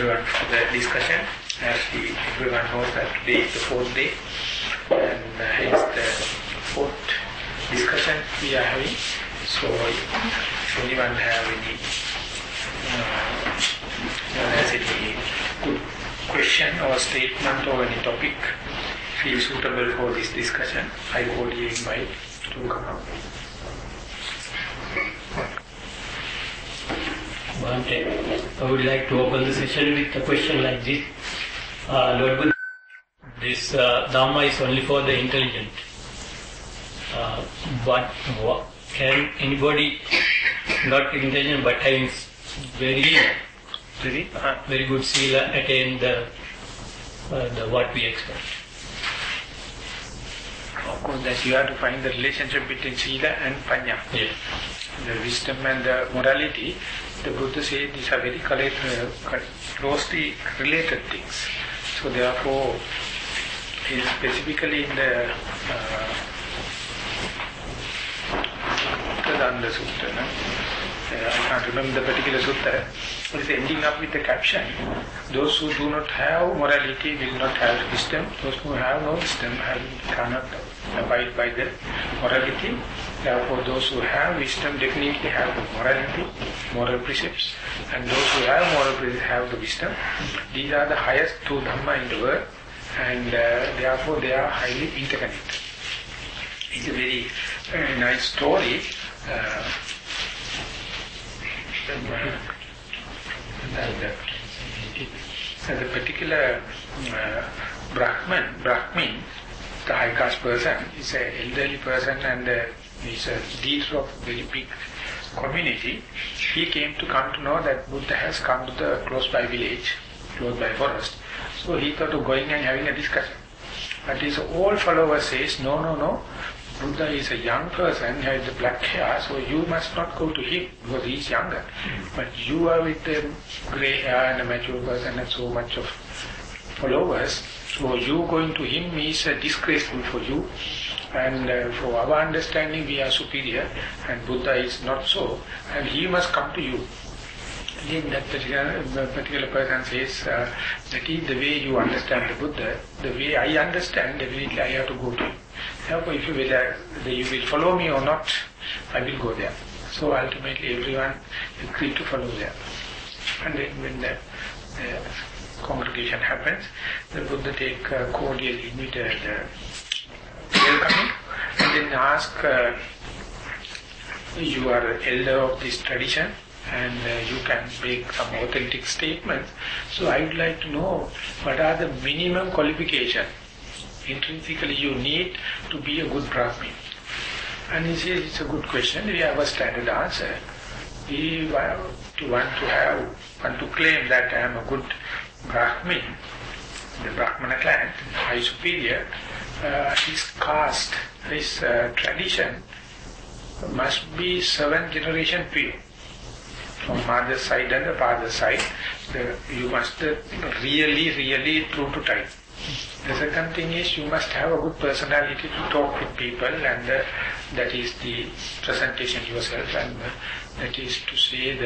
everyone for the discussion. As everyone knows that today is the fourth day, and it's the fourth discussion we are having. So if anyone have any good question or statement or any topic feel suitable for this discussion, I cordially invite to come up. I would like to open the session with a question like this. Lord Buddha, this Dhamma is only for the intelligent. But can anybody not intelligent but having very good sila attain the what we expect? Of course, that you have to find the relationship between sila and panya. Yes. The wisdom and the morality, the Buddha said these are very closely related things. So therefore, specifically in the Dhamma Sutta, I can't remember the particular sutta, but it's ending up with the caption, those who do not have morality will not have wisdom, those who have no wisdom cannot abide by the morality. Therefore, those who have wisdom definitely have the morality, moral precepts, and those who have moral precepts have the wisdom. These are the highest two Dhamma in the world, and therefore they are highly interconnected. It's a very nice story. The particular Brahmin, the high caste person, is an elderly person and is a leader of a very big community. He came to know that Buddha has come to the close by village, close by forest. So he thought of going and having a discussion. But his old follower says, no, Buddha is a young person, he has the black hair, so you must not go to him because he is younger. But you are with the grey hair and a mature person and so much of followers, so you going to him is disgraceful for you. And for our understanding, we are superior, and Buddha is not so, and he must come to you. Then that particular person says, that is the way you understand the Buddha. The way I understand, definitely I have to go to him. Therefore, if you will follow me or not, I will go there. So ultimately, everyone agreed to follow there. And then when the congregation happens, the Buddha take cordial invited welcoming, and then ask, you are elder of this tradition and you can make some authentic statements. So I would like to know what are the minimum qualifications intrinsically you need to be a good Brahmin. And he says it's a good question. We have a standard answer. We want to claim that I am a good Brahmin, the Brahmana clan, high superior. His caste, his tradition must be 7th generation pure. From mother's side and the father's side, you must really true to type. The second thing is you must have a good personality to talk with people, and that is the presentation yourself, and that is to say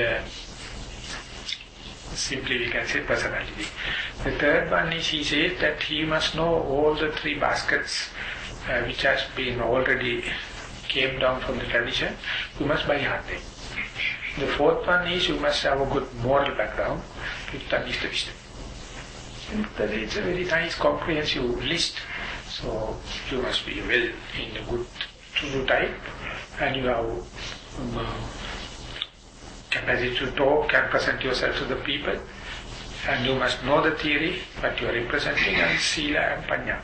simply we can say personality. The third one is he says that he must know all the 3 baskets which has been already came down from the tradition. You must by heart them. The fourth one is you must have a good moral background. Fifth one is the wisdom. And it's a very nice comprehensive list. So you must be well in a good true type, and you have capacity to talk and present yourself to the people, and you must know the theory what you are representing, and sila and panya.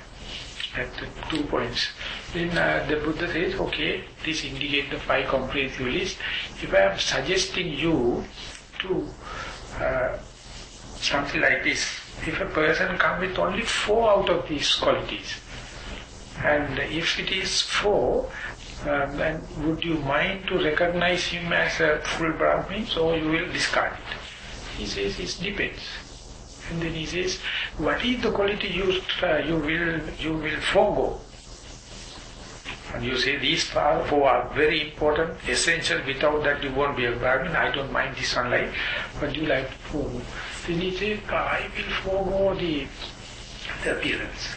That's the 2 points. Then the Buddha says, okay, this indicates the 5 comprehensive list. If I am suggesting you to something like this, if a person comes with only 4 out of these qualities, and if it is 4, then would you mind to recognize him as a full Brahmin, or you will discard it? He says, it depends. And then he says, what is the quality you will forego? And you say these four are very important, essential. Without that you won't be a Brahmin. I don't mind this one life, but you like to forego. Then he says, I will forego the appearance.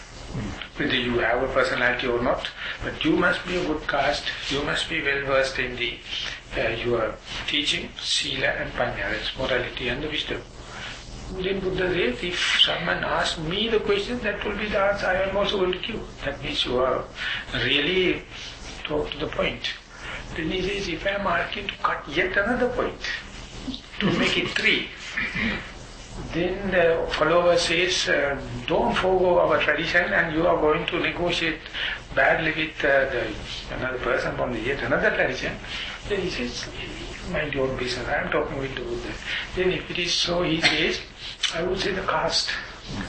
Whether you have a personality or not, but you must be a good caste, you must be well versed in the your teaching, sila and panya, that's morality and the wisdom. Then Buddha says, if someone asks me the question, that will be the answer I am also going to give. That means you are really talk to the point. Then he says, if I am asking to cut yet another point, to make it 3, then the follower says, don't forego our tradition and you are going to negotiate badly with another person from yet another tradition. Then he says, mind your own business, I am talking with the Buddha. Then if it is so, he says, I would say the caste,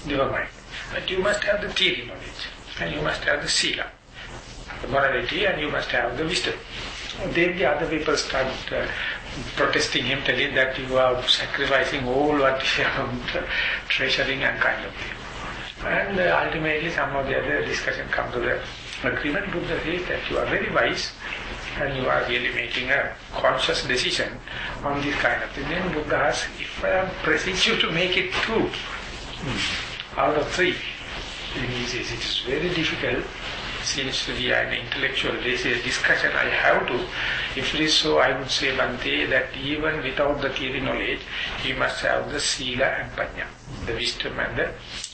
never mind. But you must have the theory knowledge, and you must have the sila, the morality, and you must have the wisdom. Then the other people start protesting him, telling that you are sacrificing all what you are treasuring and kind of thing. And ultimately some of the other discussion come to the agreement. Buddha says that you are very wise and you are really making a conscious decision on this kind of thing. Then Buddha asks, if I am pressing you to make it 2 out of 3, then he says it is very difficult. Since we are an intellectual discussion, I have to. If it is so, I would say, Bhante, that even without the theory knowledge, he must have the sila and panya, the wisdom and the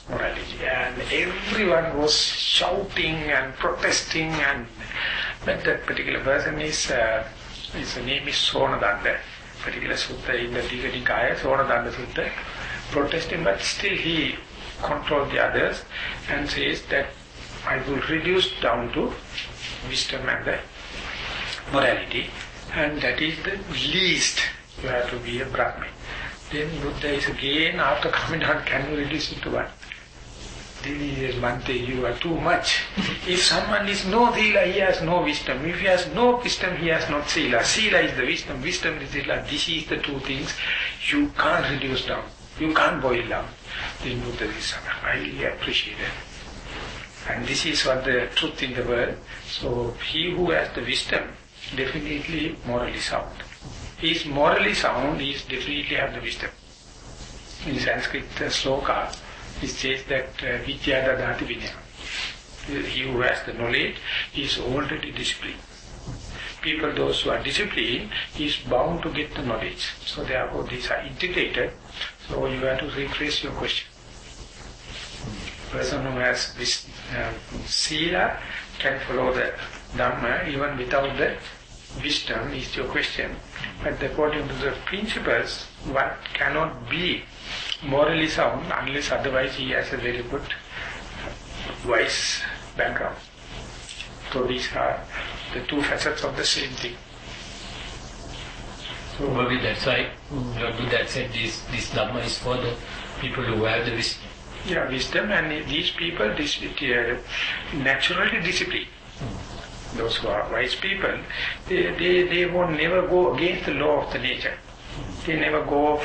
morality. And everyone was shouting and protesting, but that particular person his name is Sonadanda, particular sutta in the Tika Nikaya, Sonadanda Sutta, protesting, but still he controlled the others and says that I will reduce down to wisdom and the morality, and that is the least you have to be a Brahmin. Then Buddha is again, after coming down, can you reduce it to 1? Then he says, Bhante, you are too much. If someone is no sila, he has no wisdom. If he has no wisdom, he has not sila. Sila is the wisdom, wisdom is sila. This is the 2 things you can't reduce down. You can't boil down. Then Buddha says, I really appreciate it. And this is what the truth in the world. So he who has the wisdom, definitely morally sound. He is morally sound, he is definitely have the wisdom. In Sanskrit sloka, it says that vidya dadhati vinaya. He who has the knowledge is already disciplined. People, those who are disciplined, is bound to get the knowledge. So therefore these are integrated. So you have to rephrase your question. Person who has this sila can follow the Dhamma even without the wisdom is your question. But according to the principles, one cannot be morally sound unless otherwise he has a very good wise background. So these are the 2 facets of the same thing. So maybe that's why Lord Buddha said this Dhamma is for the people who have the wisdom. Yeah, wisdom, and these people naturally disciplined. Those who are wise people, they won't never go against the law of the nature. They never go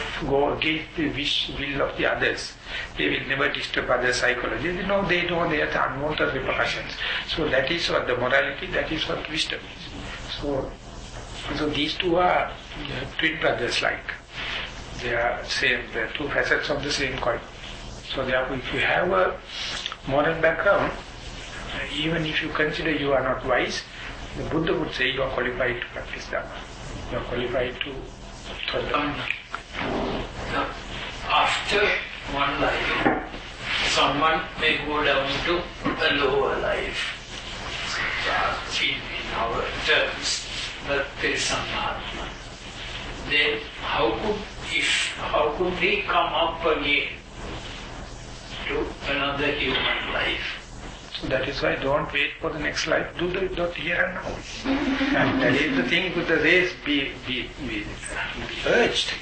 against the will of the others. They will never disturb other psychology. They know they have the unwanted repercussions. So that is what the morality, that is what wisdom is. So these 2 are twin brothers like. They are same, they are 2 facets of the same coin. So therefore, if you have a moral background, even if you consider you are not wise, the Buddha would say you are qualified to practice Dhamma. You are qualified to follow. Now, after one life, someone may go down to a lower life. In our terms, but there is some Mahatma. Then how could he come up again to another human life? So that is why don't wait for the next life, do it here and now. And that is the thing with the race, be urged.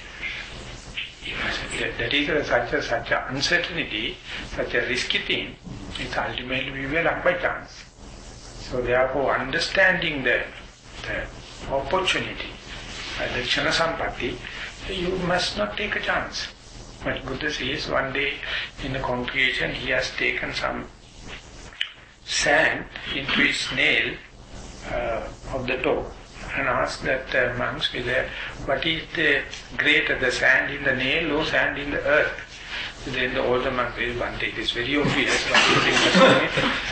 That is such a uncertainty, such a risky thing, it's ultimately we will luck by chance. So therefore understanding the opportunity, the Kshana Sampatti, you must not take a chance. But Buddha says one day in the congregation he has taken some sand into his nail of the toe and asked that monks whether what is the greater, the sand in the nail or sand in the earth. Then the older monk says, one thing is very obvious,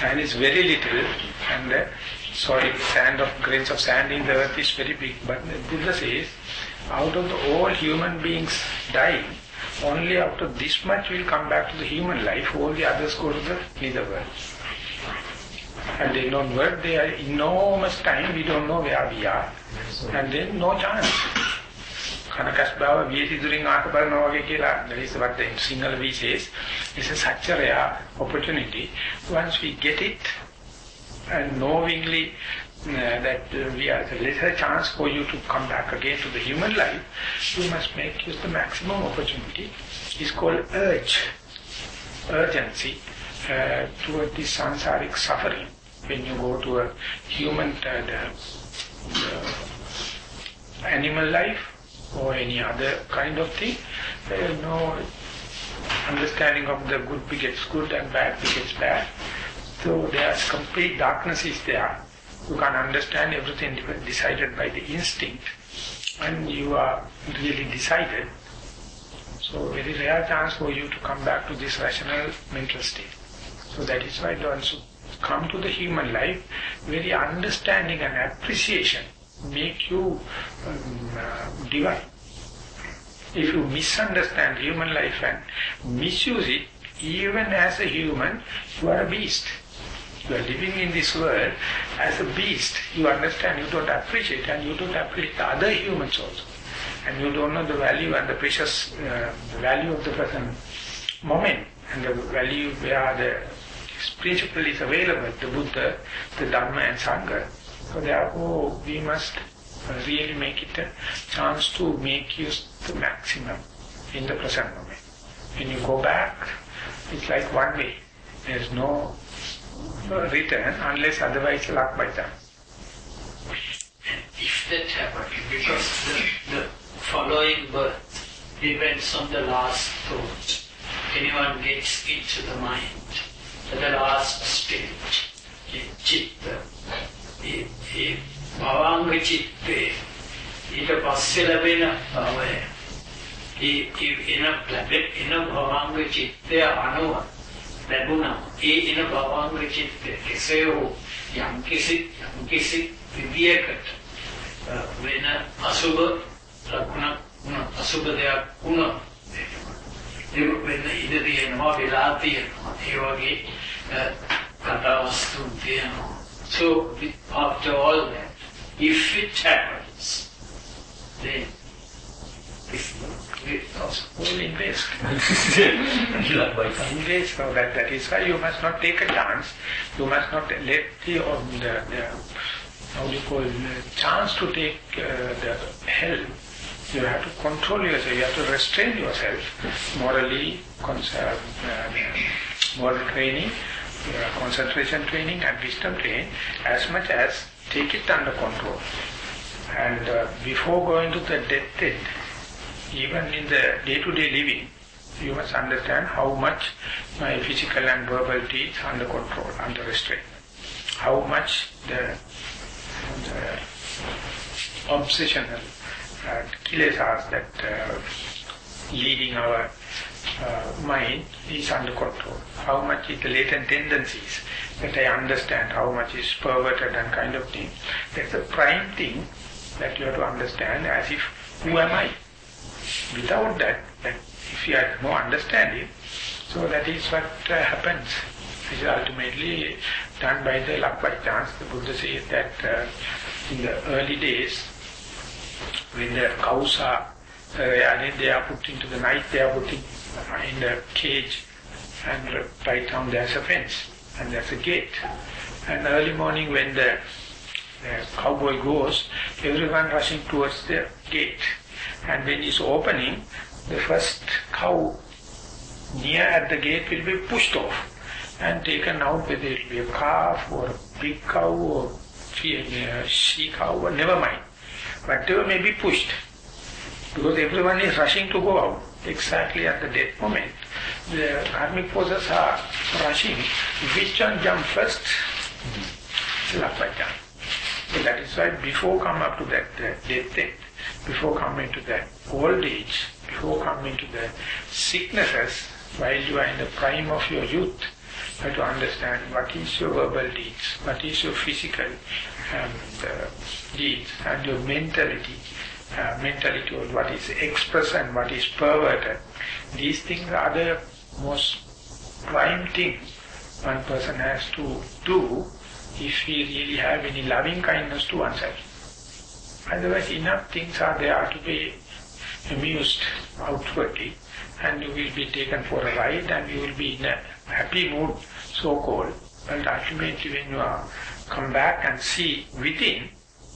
and it's very little, and the soil, grains of sand in the earth is very big. But the Buddha says, out of all human beings dying, only after this much will come back to the human life, all the others go to the netherworld. And they don't work, they are enormous time, we don't know where we are, and then no chance. Kanakasbhava Vyetiduring Akabarana Vage Kela, that is what the Sinhala V says, it's such a rare opportunity. Once we get it, and knowingly that we are the lesser chance for you to come back again to the human life, you must make use the maximum opportunity. It's called urgency toward this sansaric suffering. When you go to a human animal life or any other kind of thing, there is no understanding of the good begets good and bad begets bad. So there's complete darkness is there. You can't understand everything decided by the instinct, and you are really decided. So very rare chance for you to come back to this rational mental state. So that is why once you come to the human life, very understanding and appreciation make you divine. If you misunderstand human life and misuse it, even as a human, you are a beast. You are living in this world as a beast. You understand, you don't appreciate, and you don't appreciate the other humans also. And you don't know the value and the precious value of the present moment, and the value where the principle is available, the Buddha, the Dhamma and Sangha. So therefore, we must really make it a chance to make use the maximum in the present moment. When you go back, it's like one way. There is no return unless otherwise luck by chance. If that happens, because the following birth depends on the last thought. Anyone gets into the mind at the last stage, chitta, bhavanga chitte, ඊට පස්සේ ලැබෙන භවය, එන භවංග චිත්තය අනුව ලැබුණා. එන භවංග චිත්තය කෙසේ හෝ යම්කිසි විදියකට වෙන අසුබ ලකුණක් අසුබ දෙයක් වුණා. ඒක වෙන ඉඩ තියෙනවා, වෙලා තියෙනවා. ඒ වගේ කතාවස්තු තියෙනවා. So after all that, if it happens, then all invest. Invest. So that is why you must not take a chance. You must not let the chance to take the help. You have to control yourself. You have to restrain yourself morally, moral training, concentration training and wisdom training, as much as take it under control. And before going to the death end, even in the day-to-day living, you must understand how much my physical and verbal deeds are under control, under restraint. How much the obsessional kilesas that leading our mind is under control. How much is the latent tendencies that I understand, how much is perverted and kind of thing. That's the prime thing that you have to understand, as if, who am I? Without that if you have no understanding, so that is what happens. It is ultimately done by the luck by chance. The Buddha says that in the early days, when the cows are, they are put into the night, they are put in the cage, and right down there's a fence, and there's a gate. And early morning when the cowboy goes, everyone rushing towards the gate. And when he's opening, the first cow near at the gate will be pushed off and taken out, whether it will be a calf or a big cow or a she cow, or never mind. Whatever may be pushed, because everyone is rushing to go out. Exactly at the death moment, the karmic forces are rushing. Which one jump first? Luck by chance. So that is why before come up to that death end, before coming to that old age, before coming to the sicknesses, while you are in the prime of your youth, you have to understand what is your verbal deeds, what is your physical deeds, and your mentality of what is expressed and what is perverted. These things are the most prime thing one person has to do if he really have any loving kindness to oneself. Otherwise, enough things are there to be amused outwardly, and you will be taken for a ride and you will be in a happy mood, so-called. But ultimately when you are come back and see within,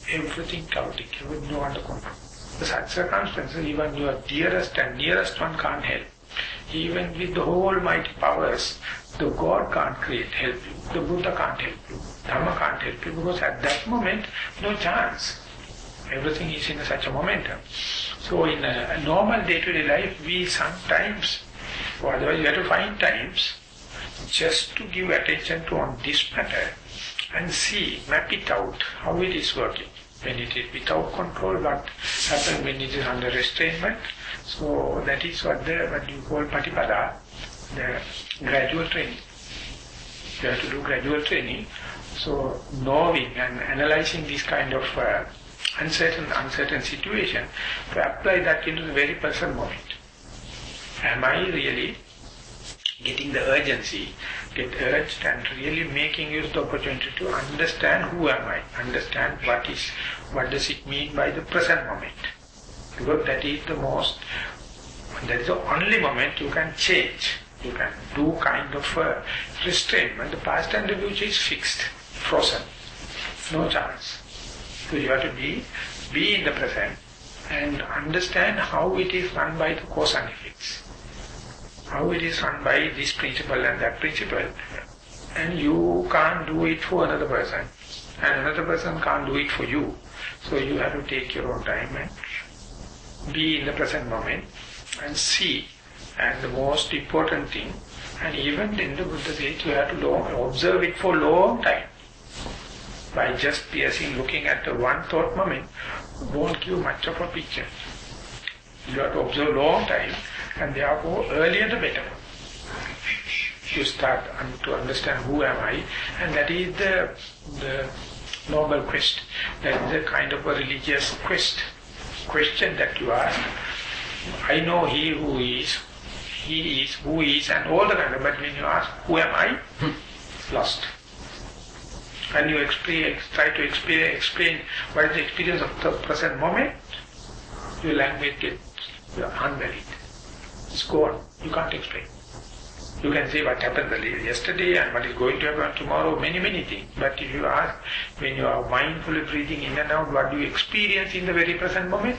everything chaotic, you will know under control. In such circumstances, even your dearest and nearest one can't help. Even with the whole mighty powers, the God can't help you, the Buddha can't help you, Dhamma can't help you, because at that moment, no chance. Everything is in such a momentum. So in a normal day-to-day life, we sometimes, or otherwise you have to find times, just to give attention to on this matter and see, map it out, how it is working. When it is without control, what happens when it is under restrainment. So that is what you call patipada, the gradual training. You have to do gradual training. So knowing and analyzing this kind of uncertain situation, to apply that into the very present moment. Am I really getting the urgency, get urged and really making use of the opportunity to understand who am I, understand what does it mean by the present moment. Because that is the only moment you can change. You can do kind of a restrainment. The past and the future is fixed, frozen, no chance. So you have to be in the present and understand how it is run by the cause and effects. How it is run by this principle and that principle. And you can't do it for another person. And another person can't do it for you. So you have to take your own time and be in the present moment and see. And the most important thing, and even in the Buddha's age, you have to observe it for a long time. By just piercing, looking at the one thought moment, won't give much of a picture. You have to observe long time, and therefore earlier the better. You start to understand who am I, and that is the noble quest. That is a kind of a religious question that you ask. I know he is, who is, and all the kind of, but when you ask, who am I? Lost. And you try to explain what is the experience of the present moment, your language gets unvalid. It's gone. You can't explain. You can say what happened yesterday and what is going to happen tomorrow, many things. But if you ask, when you are mindfully breathing in and out, what do you experience in the very present moment?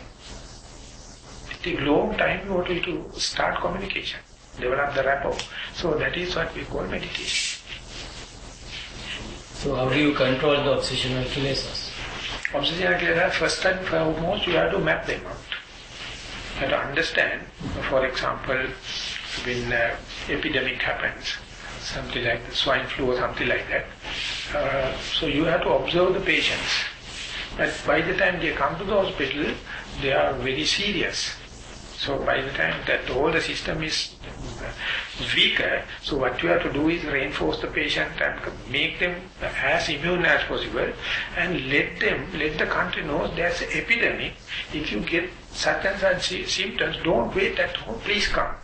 It takes a long time in order to start communication, develop the rapport. So that is what we call meditation. So how do you control the obsessional kilesas? Obsessional kilesas, first and foremost, you have to map them out. You have to understand, for example, when epidemic happens, something like the swine flu or something like that, so you have to observe the patients. But by the time they come to the hospital, they are very serious. So by the time that all the system is weaker, so what you have to do is reinforce the patient and make them as immune as possible, and let the country know there's an epidemic. If you get such and such symptoms, don't wait at home, please come.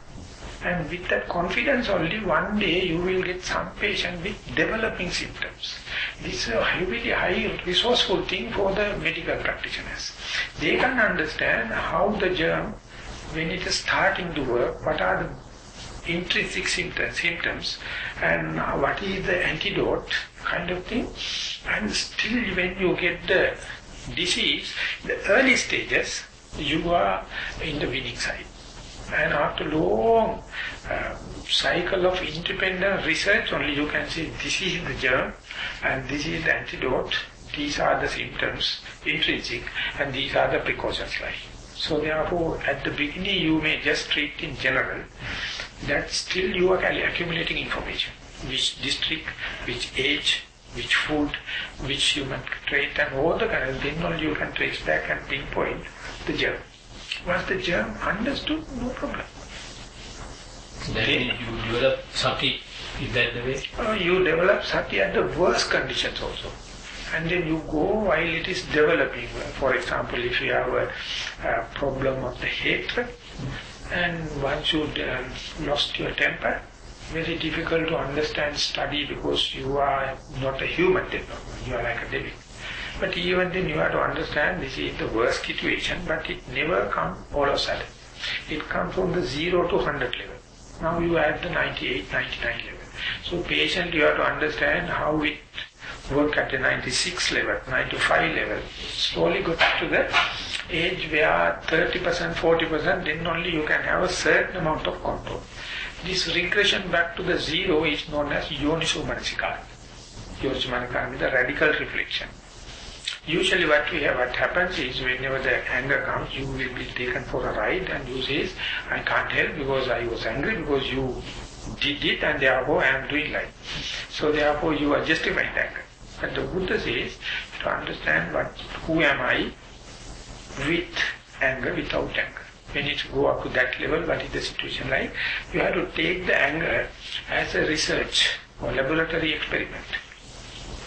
And with that confidence only, one day you will get some patient with developing symptoms. This is a really high resourceful thing for the medical practitioners. They can understand how the germ, when it is starting to work, what are the intrinsic symptoms and what is the antidote kind of thing. And still when you get the disease, the early stages, you are in the winning side. And after long cycle of independent research, only you can say this is the germ and this is the antidote, these are the symptoms, intrinsic, and these are the precautions like. So therefore, at the beginning you may just treat in general, that still you are accumulating information. Which district, which age, which food, which human trait, and all the kind of thing, only you can trace back and pinpoint the germ. Once the germ understood, no problem. Then you develop sati, is that the way? You develop sati at the worst conditions also. And then you go while it is developing. For example, if you have a problem of the hatred, and once you lost your temper, very difficult to understand, study, because you are not a human then, you are like a devil. But even then you have to understand this is the worst situation, but it never comes all of a sudden. It comes from the 0 to 100 level. Now you are at the 98, 99 level. So patient you have to understand how it work at the 96 level, 95 level. Slowly go to the age where 30%, 40%, then only you can have a certain amount of control. This regression back to the 0 is known as Yoniso Manasikara. Yoniso Manasikara is the radical reflection. Usually what happens is whenever the anger comes, you will be taken for a ride and you say, I can't help because I was angry because you did it and therefore I am doing like. So therefore you are justifying the anger. But the Buddha says, to understand who am I with anger, without anger. When it go up to that level, what is the situation like? You have to take the anger as a research or laboratory experiment.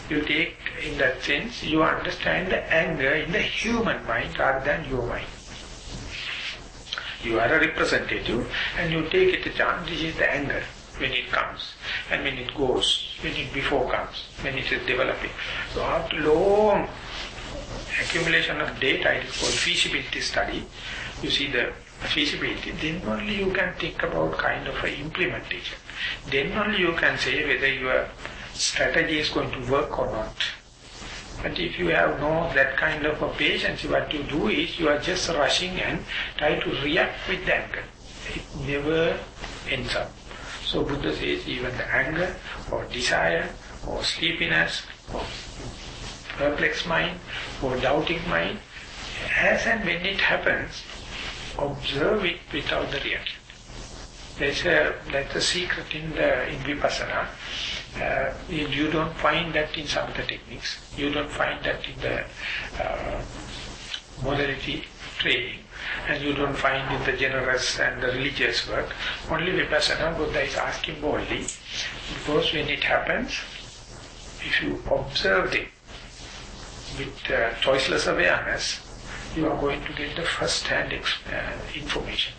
You take, in that sense, you understand the anger in the human mind rather than your mind. You are a representative and you take it a chance, this is the anger when it comes and when it goes, when it before comes, when it is developing. So after long accumulation of data, it is called feasibility study. You see the feasibility, then only you can think about kind of a implementation. Then only you can say whether your strategy is going to work or not. But if you have no that kind of a patience, what you do is you are just rushing and try to react with the anger. It never ends up. So Buddha says even the anger or desire or sleepiness or perplexed mind or doubting mind, as and when it happens, observe it without the reaction. That's a secret in Vipassana. You don't find that in some of the techniques. You don't find that in the morality training. And you don't find in the generous and the religious work. Only Vipassana, Buddha is asking boldly, because when it happens, if you observe it with choiceless awareness, you are going to get the first-hand information,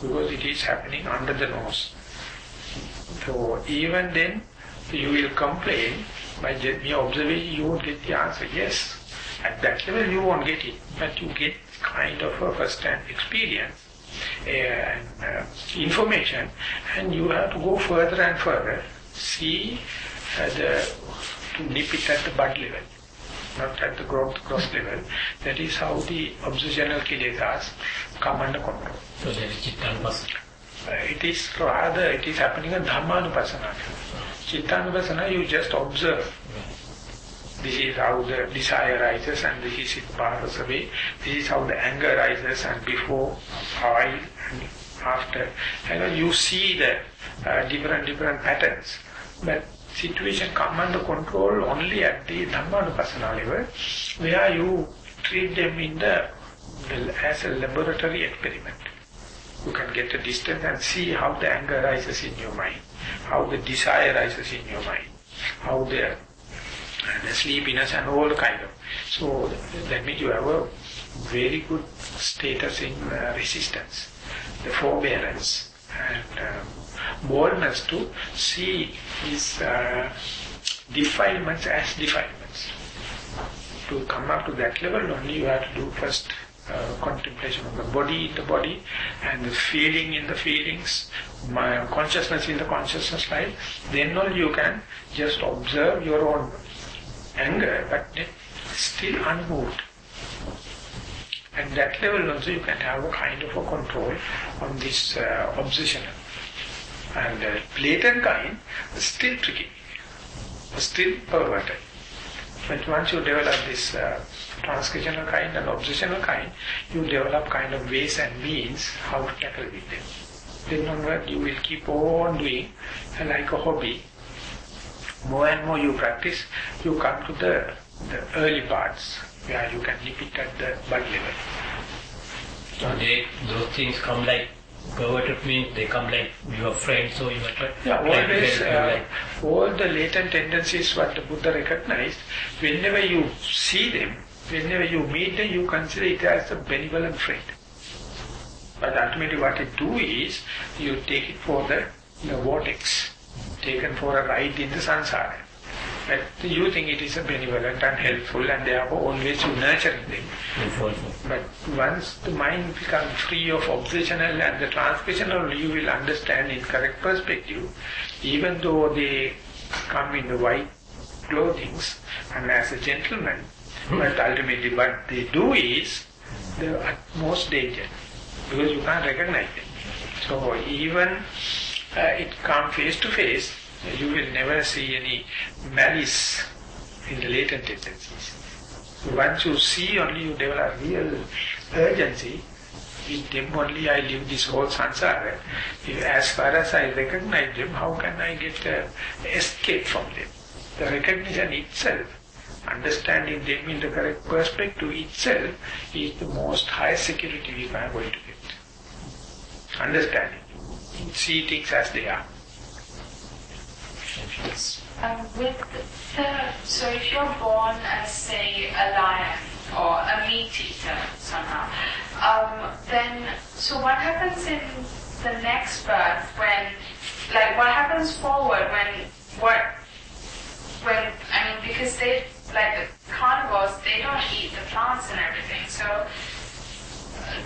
because it is happening under the nose. So even then, you will complain, by mere observation you won't get the answer. Yes, at that level you won't get it, but you get kind of a first-hand experience and information, and you have to go further and further, see to nip it at the bud level, not at the growth level. That is how the obsessional kilesas come under control. So there is Chittanupasana. It is happening in Dhammanupassana. Chittanupasana, you just observe. This is how the desire rises and this is it passes away. This is how the anger rises and before, while and after. And you see the different patterns. But situation come under control only at the Dhammanupassana level, where you treat them as a laboratory experiment. You can get a distance and see how the anger rises in your mind, how the desire rises in your mind, how the sleepiness and all kind of. So that means you have a very good status in resistance, the forbearance and boldness to see these defilements as defilements. To come up to that level only you have to do first contemplation of the body in the body and the feeling in the feelings, consciousness in the consciousness life. Then only you can just observe your own anger, but still unmoved. At that level also you can have a kind of a control on this obsession. And blatant kind is still tricky, still perverted. But once you develop this transcriptional kind and obsessional kind, you develop kind of ways and means how to tackle with them. Then onward you will keep on doing like a hobby. more and more you practice, you come to the early parts where you can nip it at the bud level. So those things come like perverted, means they come like your friends or your always all the latent tendencies what the Buddha recognized, whenever you see them, whenever you meet them, you consider it as a benevolent friend. But ultimately what it do is, you take it for the vortex, taken for a ride in the samsara. But you think it is a benevolent and helpful, and therefore always you nurture them. But once the mind becomes free of obsessional and the transpersonal, you will understand in correct perspective, even though they come in the white clothings and as a gentleman, but ultimately what they do is the utmost danger, because you can't recognize them. So even it comes face to face, you will never see any malice in the latent tendencies. So once you see, only you develop real urgency. In them only I live this whole samsara. As far as I recognize them, how can I get escape from them? The recognition itself, understanding them in the correct perspective itself, is the most highest security we are going to get. Understanding. See things as they are. So if you're born as, say, a lion or a meat eater somehow, then so what happens in the next birth when, like, what happens forward because they, like the carnivores, they don't eat the plants and everything,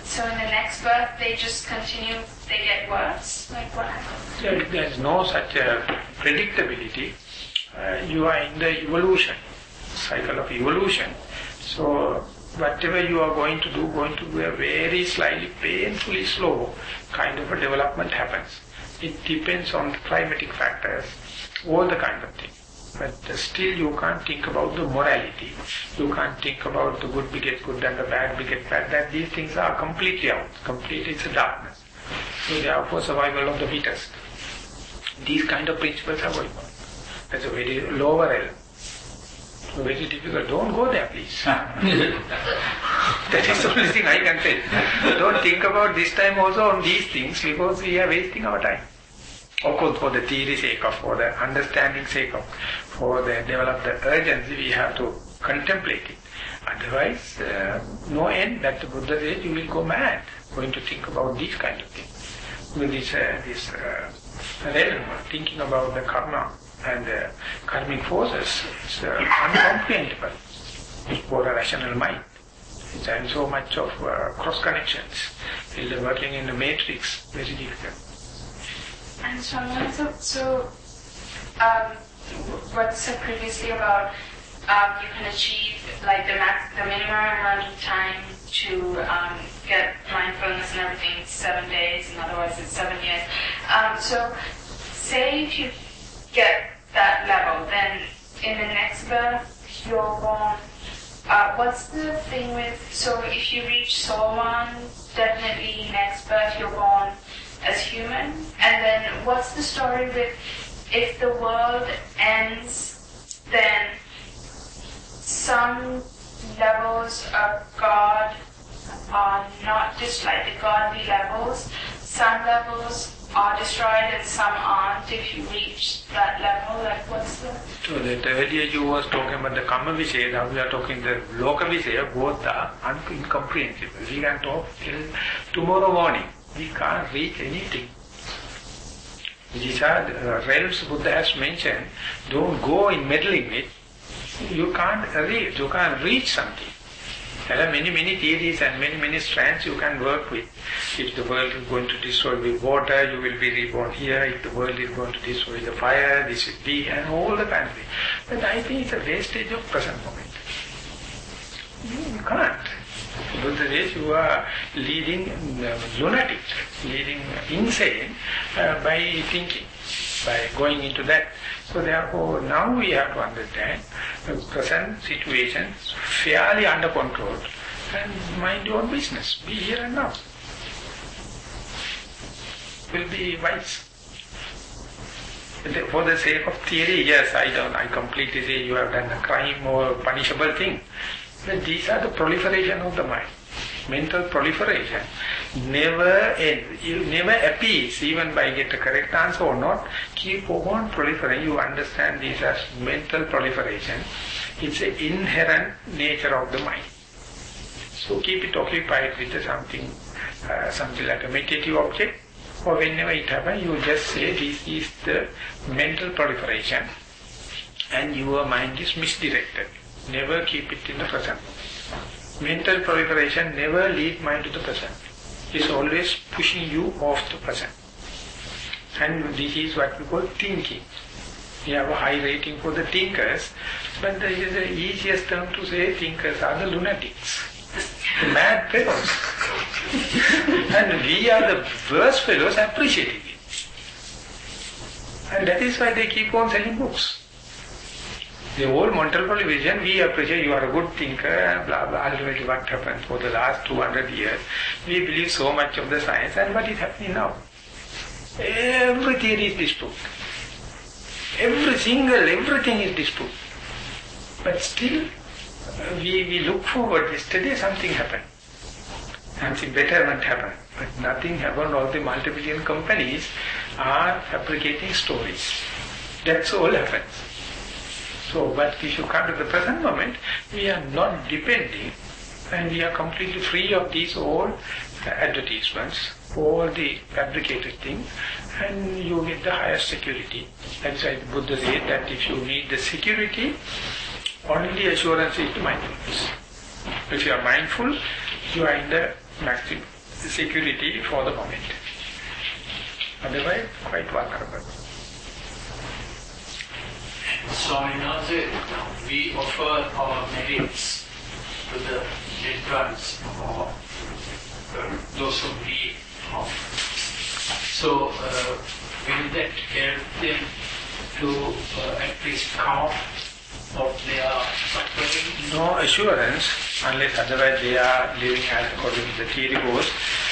so in the next birth they just continue, they get worse? Like, what happens? There is no such predictability. You are in the evolution, cycle of evolution. So whatever you are going to do a very slightly painfully slow kind of a development happens. It depends on the climatic factors, all the kind of things. But still you can't think about the morality. You can't think about the good beget good and the bad beget bad. That these things are completely out. Completely it's a darkness. So therefore survival of the fittest. These kind of principles are going on. That's a very lower realm. So very difficult. Don't go there, please. That is the only thing I can tell. Don't think about this time also on these things, because we are wasting our time. Of course, for the theory sake of, for the understanding sake of, for the develop the urgency, we have to contemplate it. Otherwise, no end. That the Buddha says, you will go mad going to think about these kind of things. With this realm, thinking about the karma and the karmic forces, it's uncomprehendable for a rational mind. It's so much of cross connections. Still working in the matrix, very difficult. And what said previously about you can achieve like the minimum amount of time to get mindfulness and everything 7 days, and otherwise it's 7 years. So say if you get that level, then in the next birth you're born. What's the thing with, so if you reach soul one, definitely next birth you're born as human, and then what's the story with if the world ends, then some levels of God are not just like the godly levels, some levels are destroyed and some aren't if you reach that level? Like, what's the... So that earlier you was talking about the Kamma Vishaya, now we are talking the Loka Vishaya, both are incomprehensible. We can talk till tomorrow morning. We can't reach anything. These are the realms Buddha has mentioned. Don't go in meddling with. You can't reach something. There are many theories and many strands you can work with. If the world is going to destroy with water, you will be reborn here. If the world is going to destroy the fire, this will be, and all the kind of things. But I think it's a wastage of present moment. You can't. Buddha says you are leading lunatic, leading insane by thinking, by going into that. So therefore now we have to understand the present situation is fairly under control and mind your own business. Be here and now. Will be wise. For the sake of theory, yes, I completely say you have done a crime or punishable thing. But these are the proliferation of the mind. Mental proliferation never ends. You never appease, even by get a correct answer or not. Keep on proliferating. You understand this as mental proliferation. It's an inherent nature of the mind. So keep it occupied with something like a meditative object. Or whenever it happens, you just say this is the mental proliferation and your mind is misdirected. Never keep it in the present. Mental proliferation never lead mind to the present. It's always pushing you off the present. And this is what we call thinking. We have a high rating for the thinkers, but the easiest term to say thinkers are the lunatics, the mad fellows. And we are the worst fellows appreciating it. And that is why they keep on selling books. The whole mental proliferation, we appreciate you are a good thinker, blah, blah. Ultimately what happened for the last 200 years, we believe so much of the science, and what is happening now? Every theory is disproved. Everything is disproved. But still, we look forward. Yesterday something happened. Something betterment happened. But nothing happened. All the multi-billion companies are fabricating stories. That's all happens. So, but if you come to the present moment, we are not depending and we are completely free of these old advertisements, all the fabricated things, and you get the highest security. That's why the Buddha said that if you need the security, only assurance is the mindfulness. If you are mindful, you are in the maximum security for the moment. Otherwise, quite vulnerable. So in order, we offer our merits to the dead ones or those who we of. So will that help them to at least come of their suffering? No assurance, unless otherwise they are living as according to the theory goes,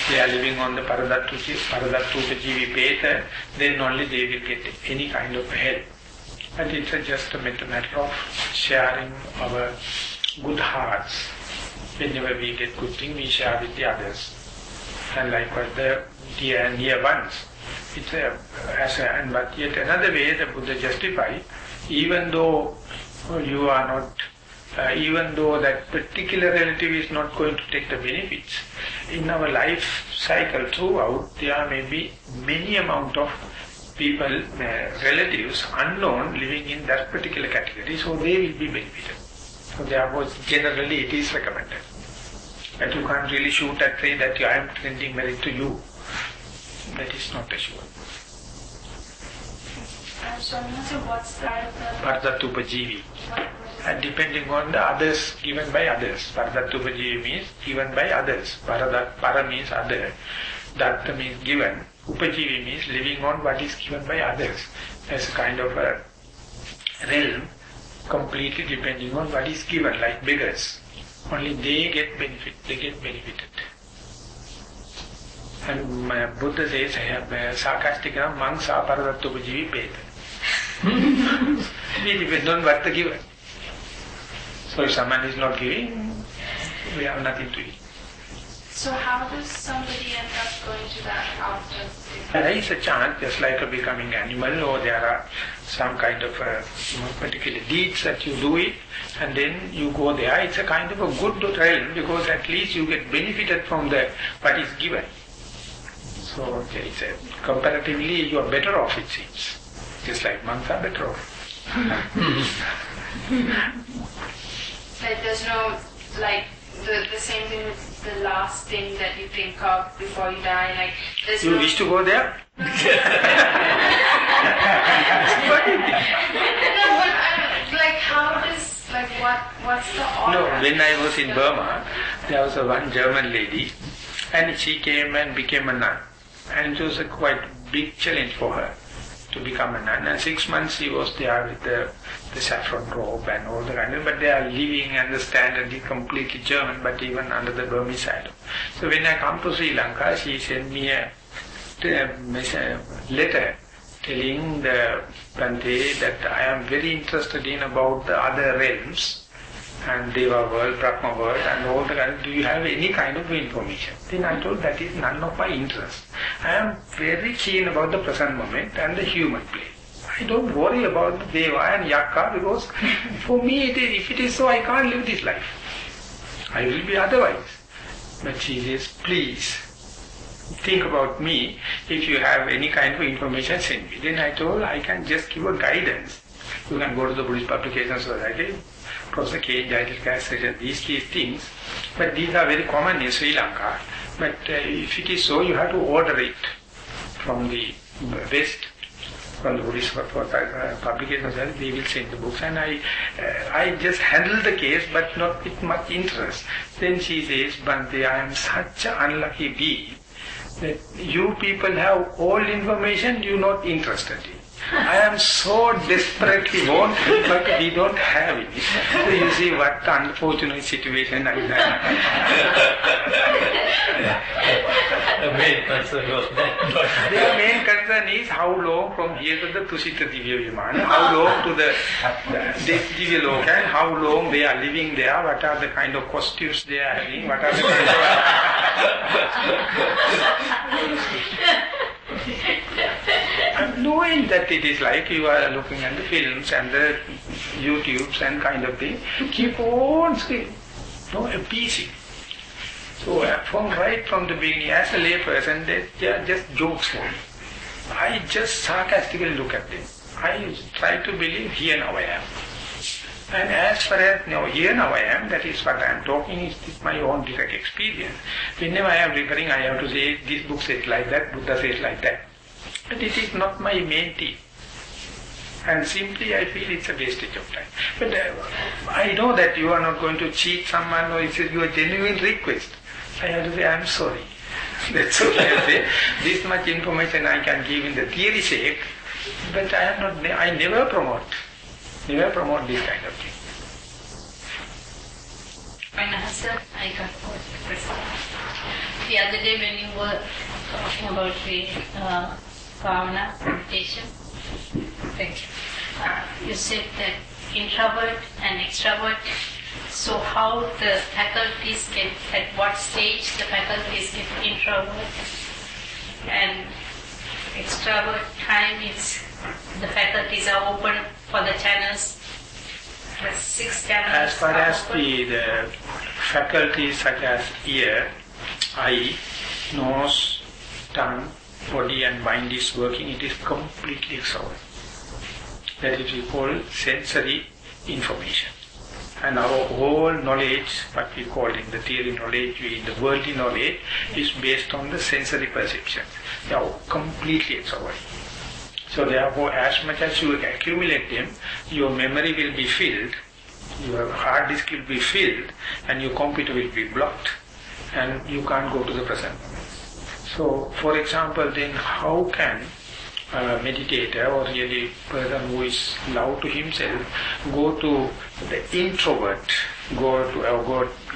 they are living on the Paradhattupajivi Peta, then only they will get any kind of help. But it's just a matter of sharing our good hearts. Whenever we get good things, we share with the others. And likewise the dear and near ones. It's but yet another way the Buddha justified, even though you are not, even though that particular relative is not going to take the benefits, in our life cycle throughout, there may be many amount of people, relatives, unknown, living in that particular category, so they will be benefited. So therefore, generally it is recommended. But you can't really shoot at say that I am sending merit to you. That is not assured. So what's that? Paradhattupajivi. And depending on the others, given by others. Paradhattupajivi means given by others. Para means other. Datta means given. Upajivi means living on what is given by others. As a kind of a realm, completely depending on what is given, like beggars. Only they get benefited. And Buddha says, sarcastic, monks are paradhattupajivi peta. We depend on what the given. So if someone is not giving, we have nothing to eat. So how does somebody end up going to that after? There is a chance, just like a becoming animal, or there are some kind of particular deeds that you do it, and then you go there. It's a kind of a good realm, because at least you get benefited from what is given. So it's comparatively you are better off, it seems. Just like monks are better off. Like there's no, like, the same thing with the last thing that you think of before you die, like there's You wish to go there? No, but like how does, like what's the order? No, when I was in Burma, there was one German lady, and she came and became a nun. And it was a quite big challenge for her to become a nun. And 6 months she was there with the saffron robe and all the kind of, but they are living and the standard is completely German, but even under the Burmese side. So when I come to Sri Lanka, she sent me a letter telling the Bhante that I am very interested in about the other realms and Deva world, Brahma world and all the, do you have any kind of information? Then I told that is none of my interest. I am very keen about the present moment and the human plane. I don't worry about the Deva and Yakka because for me if it is so I can't live this life. I will be otherwise. But she says, please think about me. If you have any kind of information, send me. Then I told I can just give a guidance. You can go to the Buddhist Publication Society, Professor K. Jaitilka said these things. But these are very common in Sri Lanka. But if it is so, you have to order it from the West, from the Buddhist Publication Society. They will send the books. And I just handle the case, but not with much interest. Then she says, Bhante, I am such an unlucky being that you people have all information you not interested in. I am so desperately want, but we don't have it. So you see what unfortunate situation I am. The main concern was that. The main concern is how long from here to the Tusita Divya Vimana, how long to the Divya Loka, and how long they are living there, what are the kind of costumes they are having, what are the kind of... knowing that it is like you are looking at the films and the YouTubes and kind of thing, keep on appeasing. So right from the beginning, as a lay person, they are just jokes for me. I just sarcastically look at them. I try to believe here now I am. And as far as here now I am, that is what I am talking, is my own direct experience. Whenever I am referring, I have to say, this book says like that, Buddha says like that. But it is not my main thing. And simply I feel it's a wastage of time. But I know that you are not going to cheat someone or it's your genuine request. I have to say, I am sorry. That's what I say. This much information I can give in the theory sake, but I never promote this kind of thing. Vanaya sir, I got one question. The other day when you were talking about the Bhavana meditation, thank you. You said that introvert and extrovert, so how the faculties get, at what stage the faculties get introvert and extrovert time is the faculties are open for the channels, the 6 channels. As far as the faculties such as ear, eye, nose, tongue, body and mind is working, it is completely extrovert. That is we call sensory information. And our whole knowledge, what we call in the theory knowledge, in the worldly knowledge, is based on the sensory perception. They are completely extrovert. So therefore, as much as you accumulate them, your memory will be filled, your hard disk will be filled, and your computer will be blocked, and you can't go to the present moment. So, for example, then how can a meditator or really person who is love to himself go to the introvert,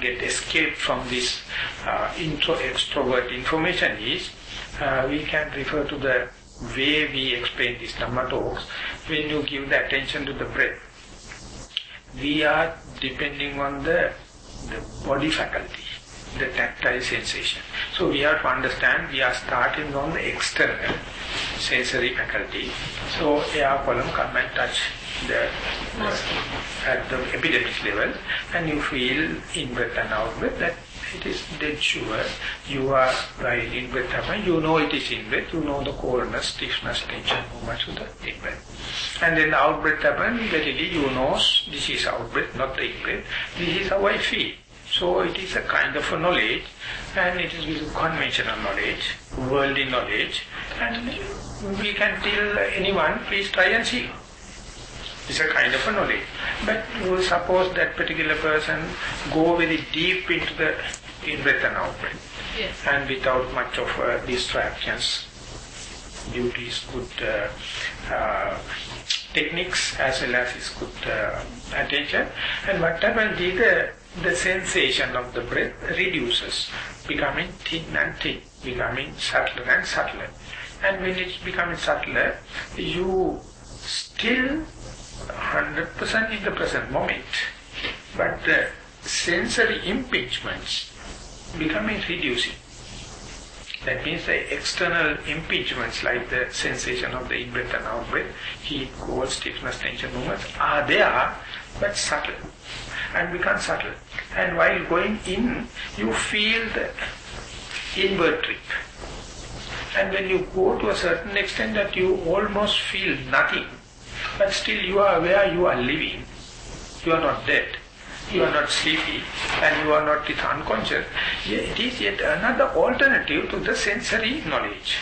get escape from this extrovert information is, we can refer to the way we explain these Dhamma talks. When you give the attention to the breath, we are depending on the body faculty, the tactile sensation. So we have to understand we are starting on the external sensory faculty. So air column come and touch at the epidermis level, and you feel in breath and out breath. That it is dead sure you are while in breath happen, you know it is in breath, you know the coldness, stiffness, tension, movement to the in breath. And then the out breath happen, verily you know this is out breath, not the in breath. This is how I feel. So it is a kind of a knowledge, and it is conventional knowledge, worldly knowledge, and we can tell anyone, please try and see. It's a kind of a knowledge. But you suppose that particular person go very deep into the in-breath and out-breath, yes, and without much of distractions, duties, good techniques as well as his good attention. And what happens is the sensation of the breath reduces, becoming thin and thin, becoming subtler and subtler. And when it's becoming subtler, you still 100% in the present moment, but the sensory impingements becoming reducing. That means the external impingements like the sensation of the in-breath and out-breath, heat, cold, stiffness, tension, movements are there, but subtle and become subtle. And while going in, you feel the inward trip. And when you go to a certain extent that you almost feel nothing, but still you are aware you are living, you are not dead, you are not sleepy, and you are not unconscious. It is yet another alternative to the sensory knowledge.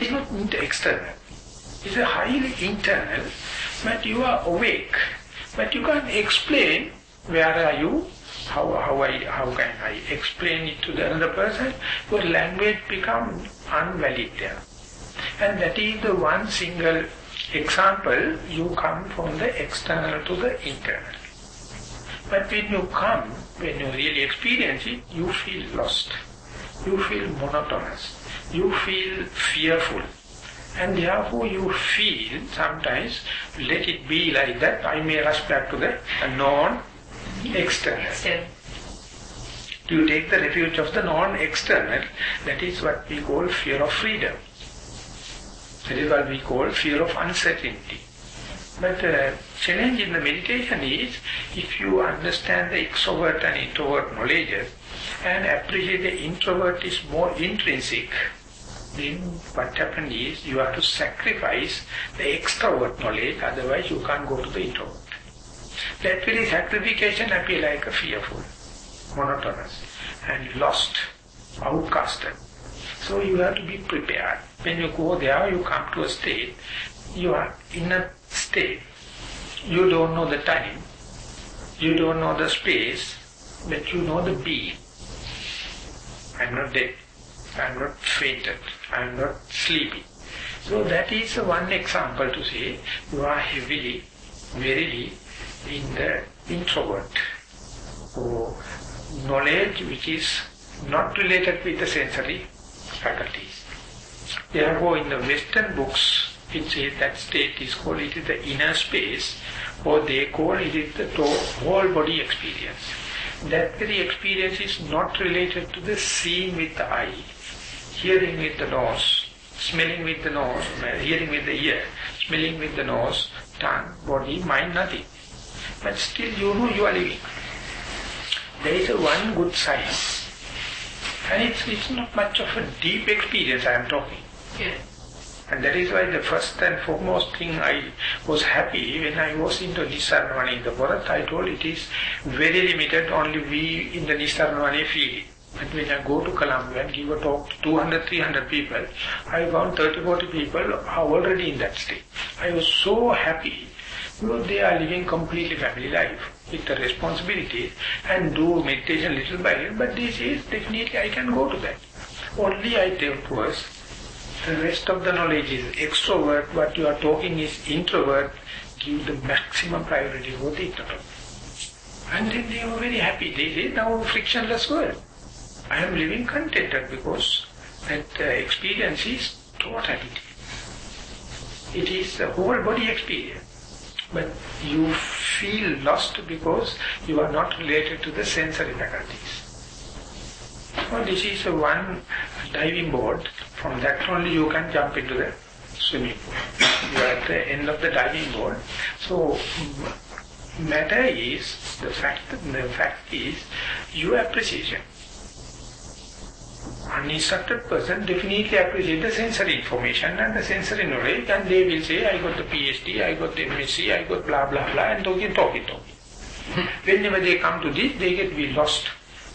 It's not external. It's a highly internal, but you are awake. But you can't explain where are you, how can I explain it to the other person. Your language becomes invalid there. And that is the one single example, you come from the external to the internal. But when you really experience it, you feel lost. You feel monotonous. You feel fearful. And therefore you feel sometimes, let it be like that, I may rush back to the non-external. You take the refuge of the non-external, that is what we call fear of freedom. That is what we call fear of uncertainty. But the challenge in the meditation is, if you understand the extrovert and introvert knowledge and appreciate the introvert is more intrinsic, then what happens is you have to sacrifice the extrovert knowledge, otherwise you can't go to the introvert. That very sacrification appears like a fearful, monotonous and lost, outcasted. So you have to be prepared. When you go there, you come to a state, you are in a state, you don't know the time, you don't know the space, but you know the being. I am not dead, I am not fainted, I am not sleepy. So that is one example to say, you are heavily, verily in the introvert, or knowledge which is not related with the sensory faculties. Therefore, in the Western books, it says that state is called, it is the inner space, or they call it the whole body experience. That very experience is not related to the seeing with the eye, hearing with the nose, smelling with the nose, hearing with the ear, smelling with the nose, tongue, body, mind, nothing. But still you know you are living. There is a one good sign. And it's not much of a deep experience I am talking. Yeah. And that is why the first and foremost thing I was happy when I was into Nissarana in the forest, I told it is very limited, only we in the Nissarana feel it. But when I go to Colombia and give a talk to 200, 300 people, I found 30, 40 people are already in that state. I was so happy because they are living completely family life with the responsibility and do meditation little by little, but this is definitely I can go to that. Only I tell to us, the rest of the knowledge is extrovert, what you are talking is introvert, give the maximum priority for the introvert. And then they were very happy. They say, now frictionless world. I am living contented because that experience is totality. It is the whole body experience. But you feel lost because you are not related to the sensory faculties. So this is one diving board. From that only you can jump into the swimming pool. You are at the end of the diving board. So matter is, the fact is your appreciation. An instructed person definitely appreciates the sensory information and the sensory knowledge, and they will say, I got the PhD, I got the MSc, I got blah blah blah, and talking. Whenever they come to this, they get lost.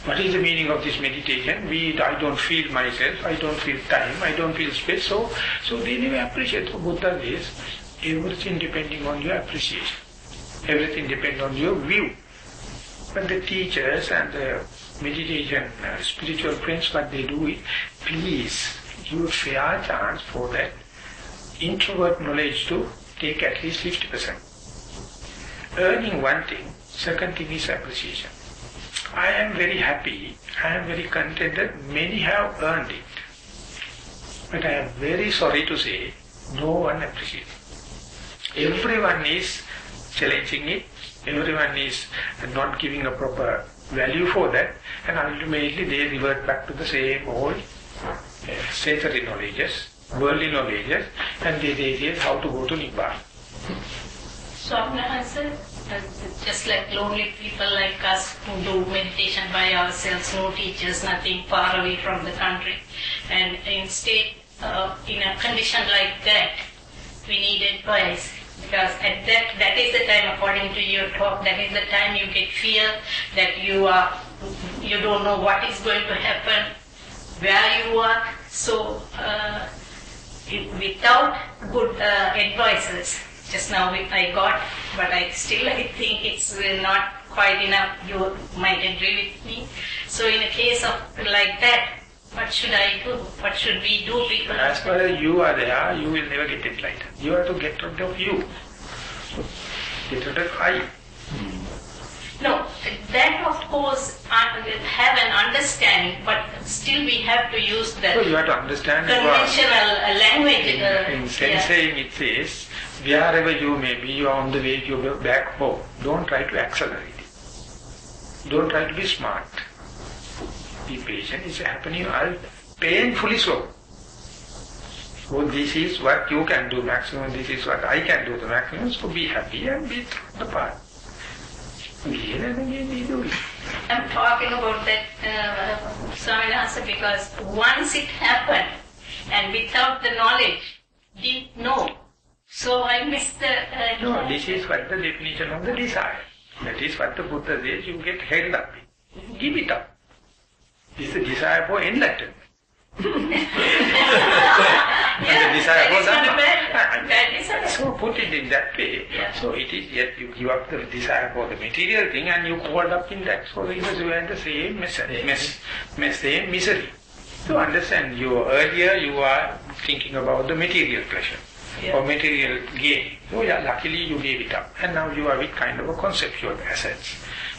What is the meaning of this meditation? I don't feel myself, I don't feel time, I don't feel space, so they never appreciate. So Buddha says, everything depending on your appreciation. Everything depends on your view. But the teachers and the meditation spiritual friends, what they do is, please give a fair chance for that introvert knowledge to take at least 50%. Earning one thing, second thing is appreciation. I am very happy, I am very contented, many have earned it. But I am very sorry to say, no one appreciates it. Everyone is challenging it, everyone is not giving a proper value for that, and ultimately they revert back to the same old sensory knowledges, worldly knowledges, and they say how to go to Nibbana. So, sir, just like lonely people like us who do meditation by ourselves, no teachers, nothing, far away from the country, and instead, in a condition like that, we need advice. Because at that is the time, according to your talk, that is the time you get fear that you don't know what is going to happen, where you are. So, without good advices, just now I got, but I think it's not quite enough. You might agree with me. So, in a case of like that, what should I do? What should we do? People as far as you are there, you will never get enlightened. You have to get rid of you. Get rid of I. No, that of course have an understanding, but still we have to use the So you have to understand conventional language. In saying it says, wherever you may be, you are on the way back home. Don't try to accelerate it. Don't try to be smart. Be patient. It's happening painfully slow. So this is what you can do maximum, this is what I can do the maximum, so be happy and be through the path. Again and again you do it. I'm talking about that, Swaminatha, because once it happened, and without the knowledge, didn't know, so I missed the... No, this is what the definition of the desire. That is what the Buddha says, you get held up. Give it up. It's the desire for enlightenment. Yeah, the desire for Dhamma. Bad desire. So put it in that way. Yeah. So it is yet you give up the desire for the material thing and you caught up in that. So you are in the same same misery. So understand, earlier you are thinking about the material pleasure or material gain. So luckily you gave it up. And now you are with kind of a conceptual assets.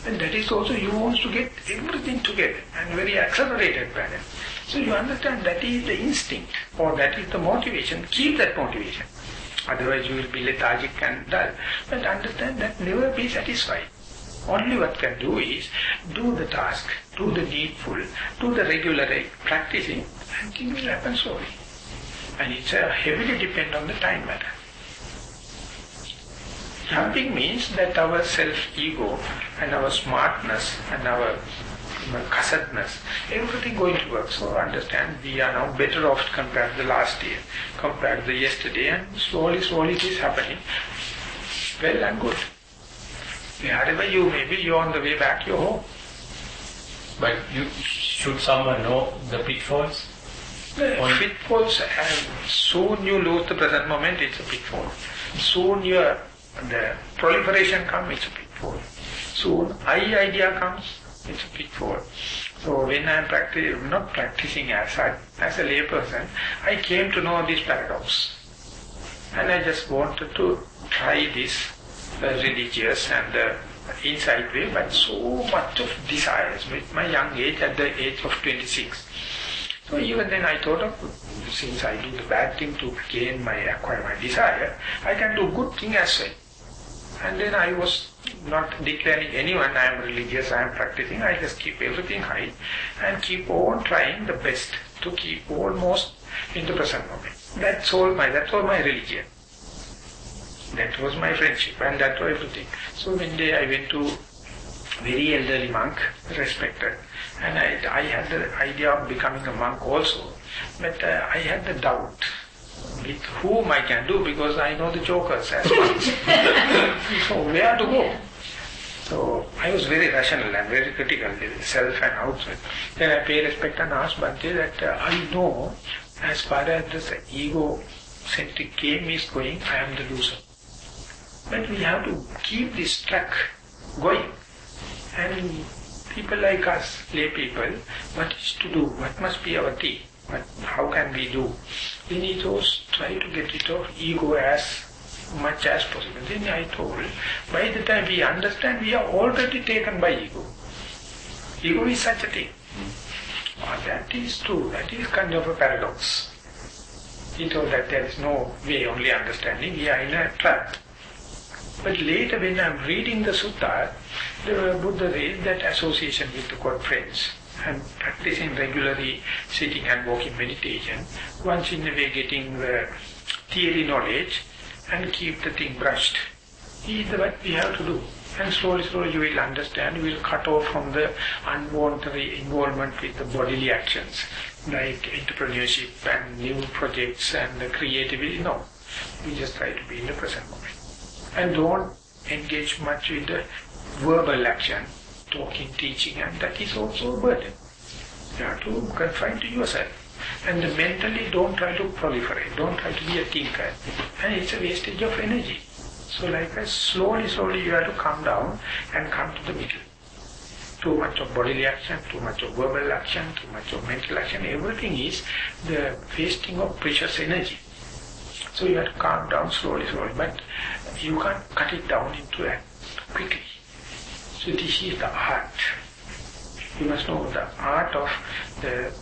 And that is also you want to get everything together and very accelerated manner. So you understand that is the instinct or that is the motivation. Keep that motivation. Otherwise you will be lethargic and dull. But understand that never be satisfied. Only what can do is do the task, do the needful, do the regular practicing, and things will happen slowly. And it's heavily depend on the time matter. Jumping means that our self-ego and our smartness and our cussedness, everything going to work. So understand, we are now better off compared to the last year, compared to the yesterday, and slowly it is happening. Well and good. Wherever you may be, you are on the way back, you're home. But should someone know the pitfalls? The pitfalls, soon you lose the present moment, it's a pitfall. Soon the proliferation comes, it's a pitfall. Soon idea comes, it's a pitfall. So when I am not practicing as a layperson, I came to know this paradox. And I just wanted to try this religious and insight way, but so much of desires with my young age, at the age of 26. So even then I thought of, since I do the bad thing to acquire my desire, I can do good thing as well. And then I was not declaring anyone, I am religious, I am practicing, I just keep everything high and keep on trying the best to keep almost in the present moment. That's all my religion. That was my friendship and that was everything. So one day I went to very elderly monk, respected, and I had the idea of becoming a monk also, but I had the doubt with whom I can do, because I know the jokers as monks. So where to go? So I was very rational and very critical, self and outside. Then I paid respect and asked Bhante that I know as far as this ego-centric game is going, I am the loser. But we have to keep this track going. And people like us, lay people, what is to do? What must be our tea? How can we do? We need to try to get rid of ego as much as possible. Then I told, by the time we understand, we are already taken by ego. Ego is such a thing. That is true. That is kind of a paradox. He told that there is no way, only understanding. We are in a trap. But later when I'm reading the sutta, the Buddha says that association with the good friends and practicing regularly sitting and walking meditation, once in a way getting the theory knowledge and keep the thing brushed, is what we have to do. And slowly you will understand, you will cut off from the unwanted involvement with the bodily actions, like entrepreneurship and new projects and the creativity. No, we just try to be in the present moment. And don't engage much with the verbal action, talking, teaching, and that is also a burden. You have to confine to yourself. And mentally don't try to proliferate, don't try to be a thinker. And it's a wastage of energy. So like that, slowly you have to come down and come to the middle. Too much of bodily action, too much of verbal action, too much of mental action, everything is the wasting of precious energy. So you have to calm down slowly, but you can't cut it down into that quickly. So this is the art. You must know the art of the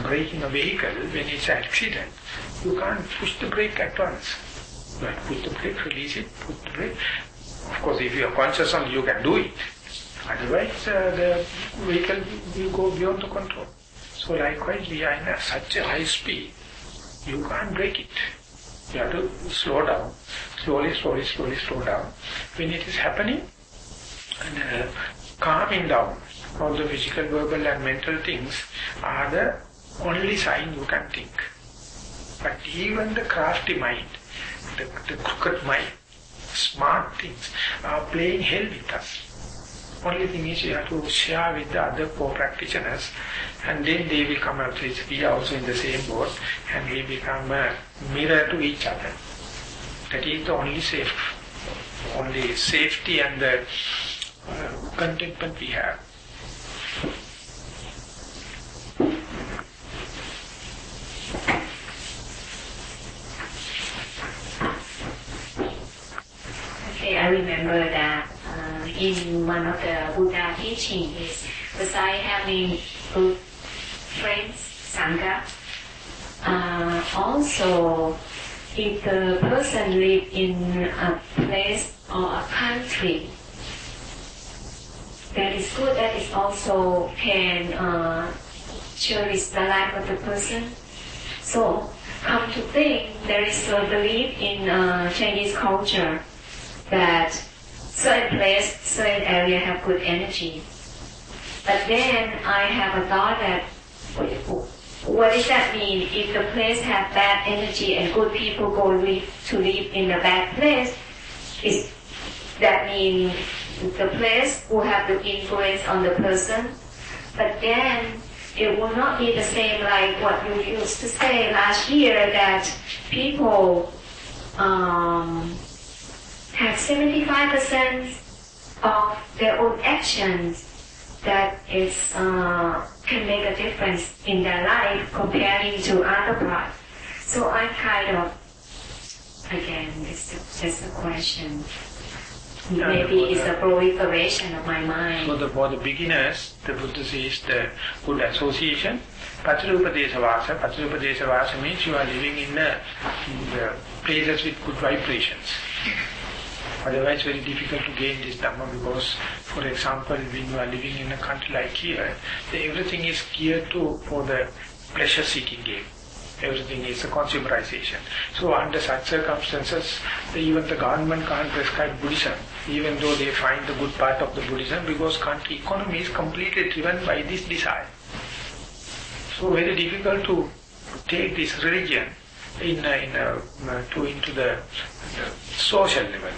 braking a vehicle when it's an accident. You can't push the brake at once. You have to push the brake, release it, put the brake. Of course, if you are conscious only, you can do it. Otherwise, the vehicle will go beyond the control. So likewise, we are in such a high speed, you can't brake it. You have to slow down, slowly slow down. When it is happening, and calming down, all the physical, verbal and mental things are the only sign you can think. But even the crafty mind, the crooked mind, smart things are playing hell with us. Only thing is you have to share with the other co-practitioners, and then they will come out with, we are also in the same boat, and we become a mirror to each other. That is the only safety and the contentment we have. Okay, I remember that in one of the Buddha teaching is besides having good friends, Sangha, also if the person live in a place or a country that is good, that is also can cherish the life of the person. So come to think, there is a belief in Chinese culture that certain place, certain area have good energy. But then I have a thought that, what does that mean? If the place have bad energy and good people go to live in a bad place, is that mean the place will have the influence on the person? But then it will not be the same like what you used to say last year, that people have 75% of their own actions that is can make a difference in their life comparing to other parts. So I kind of, again, it's just a question. Maybe it's a proliferation of my mind. So for the beginners, the Buddha says the good association. Pacharupadesa vasa. Pacharupadesa vasa means you are living in the places with good vibrations. Otherwise, very difficult to gain this Dhamma because, for example, when you are living in a country like here, everything is geared for the pleasure-seeking game. Everything is a consumerization. So under such circumstances, even the government can't prescribe Buddhism, even though they find the good part of the Buddhism, because country economy is completely driven by this desire. So very difficult to take this religion into the social level.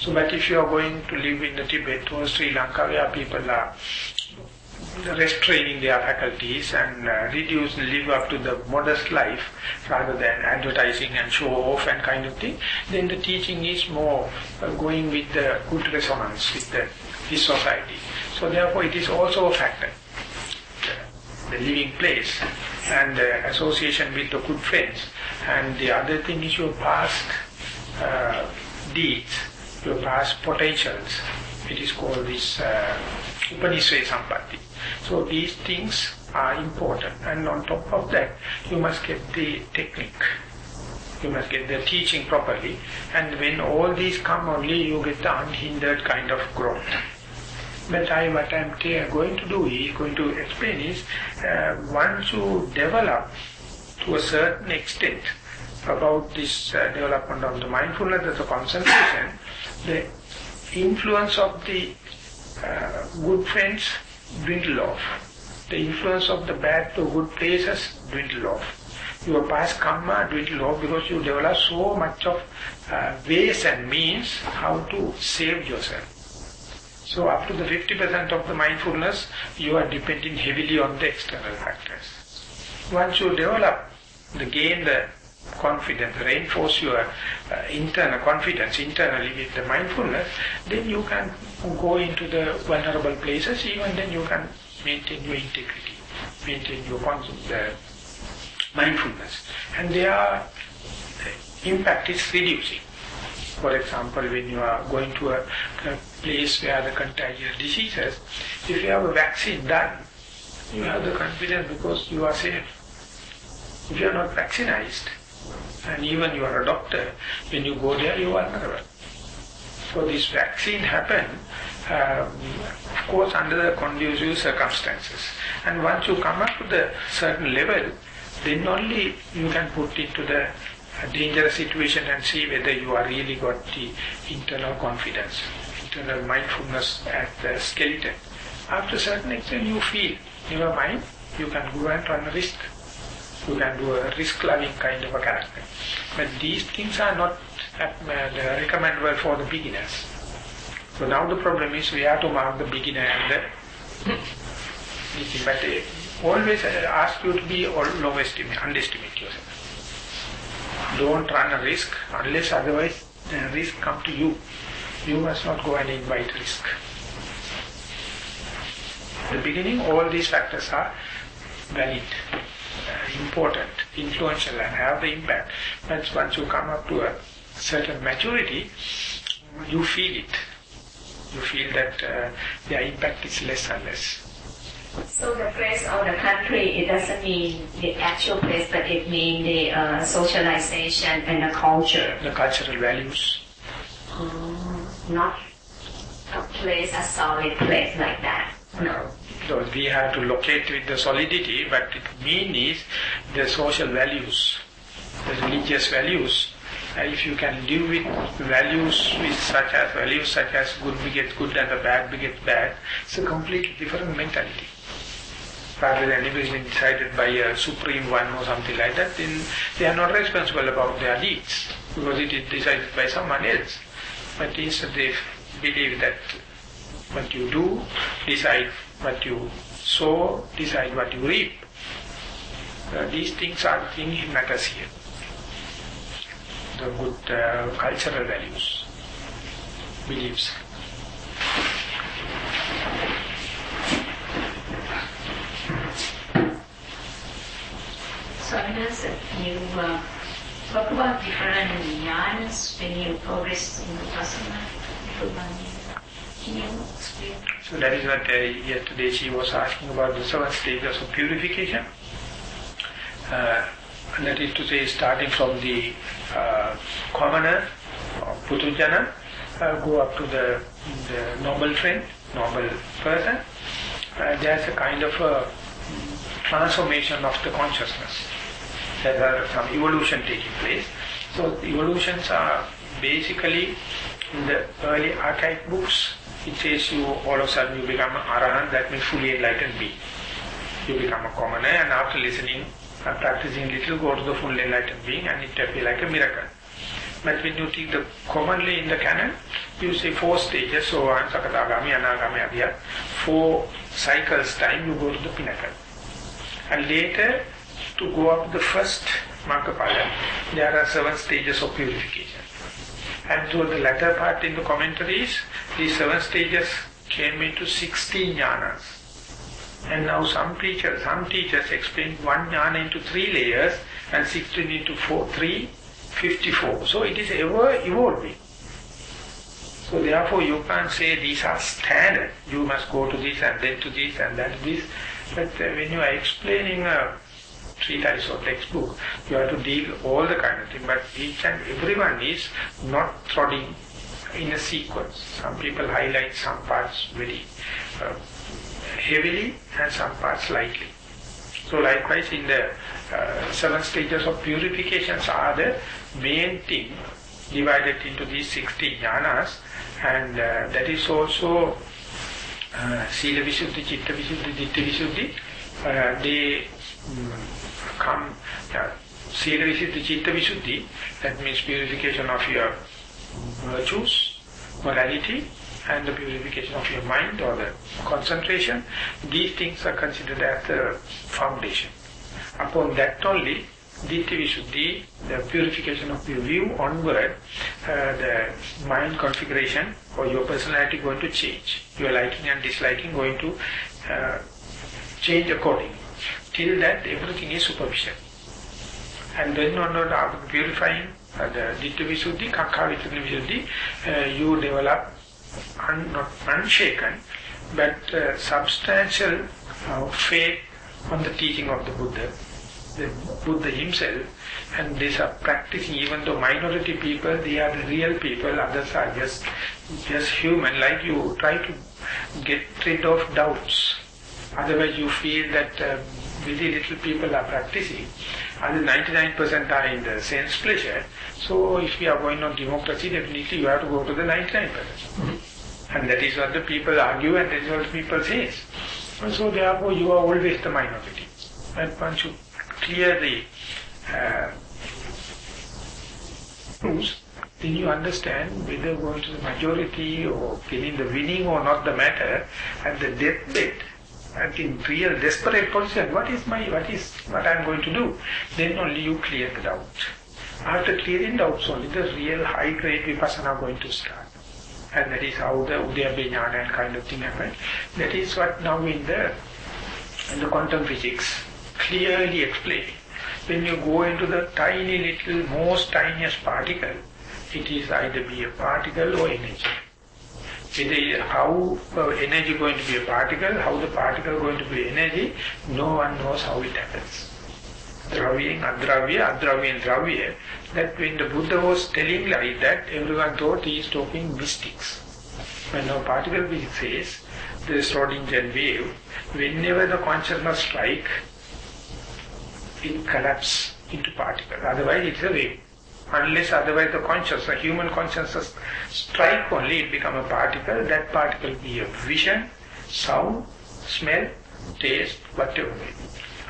So, but if you are going to live in the Tibet or Sri Lanka, where people are restraining their faculties and live up to the modest life rather than advertising and show off and kind of thing, then the teaching is more going with the good resonance with this society. So therefore it is also a factor, the living place and the association with the good friends. And the other thing is your past deeds, your past potentials. It is called this Upanishad Sampatti. So these things are important. And on top of that, you must get the technique. You must get the teaching properly. And when all these come, only you get the unhindered kind of growth. But what I'm going to explain is, once you develop to a certain extent about this development of the mindfulness, the concentration, the influence of the good friends dwindle off. The influence of the bad to good places dwindle off. Your past karma dwindle off because you develop so much of ways and means how to save yourself. So up to the 50% of the mindfulness, you are depending heavily on the external factors. Once you develop, gain the confidence, reinforce your internal confidence internally with the mindfulness, then you can go into the vulnerable places. Even then you can maintain your integrity, maintain your mindfulness. And their impact is reducing. For example, when you are going to a place where the contagious diseases, if you have a vaccine done, you have the confidence because you are safe. If you are not vaccinated, and even you are a doctor, when you go there, you are vulnerable. So this vaccine happened, of course, under the conducive circumstances. And once you come up to the certain level, then only you can put into the dangerous situation and see whether you are really got the internal confidence, internal mindfulness at the skeleton. After a certain extent you feel, in your mind, you can go and run a risk. You can do a risk-loving kind of a character. But these things are not recommendable for the beginners. So now the problem is we have to mark the beginner and the but always ask you to be low estimate, underestimate yourself. Don't run a risk unless otherwise the risk come to you. You must not go and invite risk. In the beginning, all these factors are valid, important, influential and have the impact. But once you come up to a certain maturity, you feel it. You feel that their impact is less and less. So the place or the country, it doesn't mean the actual place, but it means the socialization and the culture. The cultural values. Not a place, a solid place like that. No. So we have to locate with the solidity, but it means is the social values, the religious values. If you can live with values such as good begets good and the bad begets bad, it's a completely different mentality. Rather than everything decided by a supreme one or something like that, then they are not responsible about their deeds because it is decided by someone else. But instead they believe that what you do, decide what you sow, decide what you reap. These things are the things that matters here. The good cultural values, beliefs. So as you talk about different jhanas when you progress in the Vipassana, can you explain? So that is what yesterday she was asking about the 7 stages of purification. And that is to say, starting from the commoner, Putujana, go up to the noble friend, noble person. There's a kind of a transformation of the consciousness. There are some evolution taking place. So evolutions are basically in the early archaic books. It says you all of a sudden you become an Arahant, that means fully enlightened being. You become a commoner, and after listening and practicing little, go to the full enlightened being, and it will be like a miracle. But when you take the commonly in the canon, you say 4 stages, so Sakadagami, Anagami, Adhyat, 4 cycles time you go to the pinnacle. And later, to go up to the first Markapada, there are 7 stages of purification. And to the latter part in the commentaries, these 7 stages came into 16 jhanas. And now some teachers explain 1 jhana into 3 layers and 16 into 3, 54. So it is ever evolving. So therefore you can't say these are standard. You must go to this and then to this and then this. But when you are explaining a treatise or textbook, you have to deal all the kind of thing. But each and everyone is not throttling in a sequence. Some people highlight some parts very heavily and some parts lightly. So likewise in the 7 stages of purifications are the main thing divided into these 60 jhanas, and that is also Sila Visuddhi, Chitta Visuddhi, Ditta Visuddhi. They come, Sila Visuddhi, Chitta Visuddhi, that means purification of your virtues, morality, and the purification of your mind or the concentration. These things are considered as the foundation. Upon that only, Ditta Visuddhi, the purification of your view onward, the mind configuration or your personality going to change. Your liking and disliking going to change accordingly. Till that, everything is superficial. And then onward, after purifying the Ditta Visuddhi, Kakha Visuddhi, you develop not unshaken, but substantial faith on the teaching of the Buddha himself, and these are practicing. Even though minority people, they are the real people, others are just human. Like you try to get rid of doubts. Otherwise, you feel that very little people are practicing. Other 99% are in the sense pleasure. So, if you are going on democracy, definitely you have to go to the 99%. And that is what the people argue, and that is what people say. So, therefore, you are always the minority. And once you clear the rules, then you understand whether going to the majority or getting the winning or not the matter. At the deathbed, and in real desperate position, what I am going to do? Then only you clear the doubt. After clearing doubts, only the real high-grade vipassana going to start. And that is how the Udayabhya Jnana kind of thing happens. That is what now in the quantum physics clearly explained. When you go into the tiny little, most tiniest particle, it is either be a particle or energy. How energy going to be a particle, how the particle going to be energy, no one knows how it happens. Dravya and adravya, adravya and dravya. That when the Buddha was telling like that, everyone thought he is talking mystics. When now particle physics says, the Schrodinger wave, whenever the consciousness strikes, it collapses into particle. Otherwise it's a wave. Unless otherwise the human consciousness strike only, it become a particle. That particle be a vision, sound, smell, taste, whatever.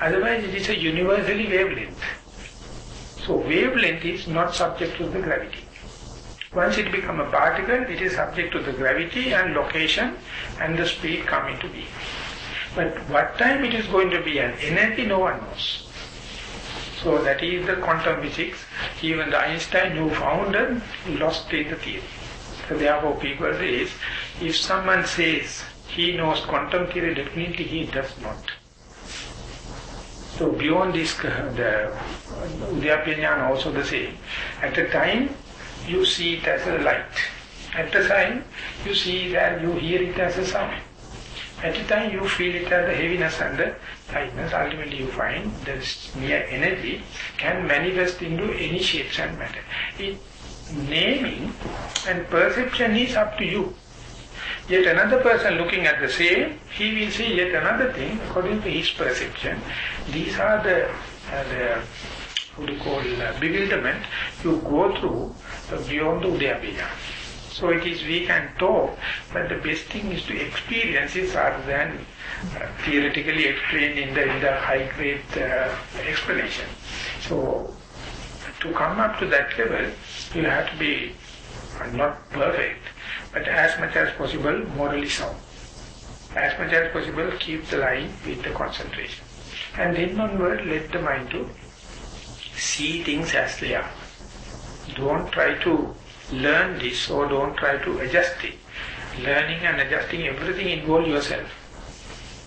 Otherwise it is a universally wavelength. So wavelength is not subject to the gravity. Once it become a particle, it is subject to the gravity and location and the speed come into being. But what time it is going to be an energy, no one knows. So that is the quantum physics. Even the Einstein who founded lost in the theory. So therefore people say, if someone says he knows quantum theory, definitely he does not. So beyond this, the Udayabhya Jnana also the same. At the time, you see it as a light. At the time, you see that you hear it as a sound. At the time, you feel it as the heaviness and the lightness. Ultimately, you find this mere energy can manifest into any shapes and matter. Naming and perception is up to you. Yet another person looking at the same, he will see yet another thing according to his perception. These are the bewilderment you go through beyond the Udayabhya Jnana. So it is we can talk, but the best thing is to experience it rather than theoretically explained in the high-grade explanation. So to come up to that level, you have to be not perfect, but as much as possible morally sound. As much as possible keep the line with the concentration. And then onward let the mind to see things as they are. Don't try to learn this or don't try to adjust it. Learning and adjusting everything involve yourself.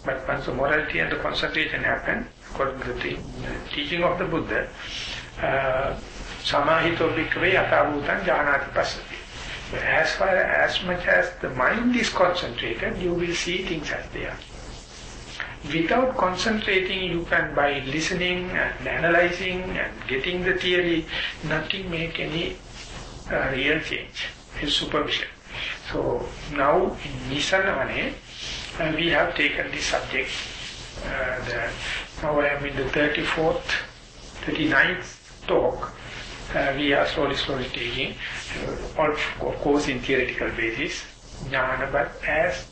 But once the morality and the concentration happen, according to the teaching of the Buddha, samahito bhikkhave yathabhutam janati passati. As much as the mind is concentrated, you will see things as they are. without concentrating, you can, by listening and analyzing and getting the theory, nothing make any real change. It's superficial. So now in Nissarana, we have taken this subject. Now I am in the 34th, 39th talk. We are slowly taking, of course in theoretical basis, jnana, but as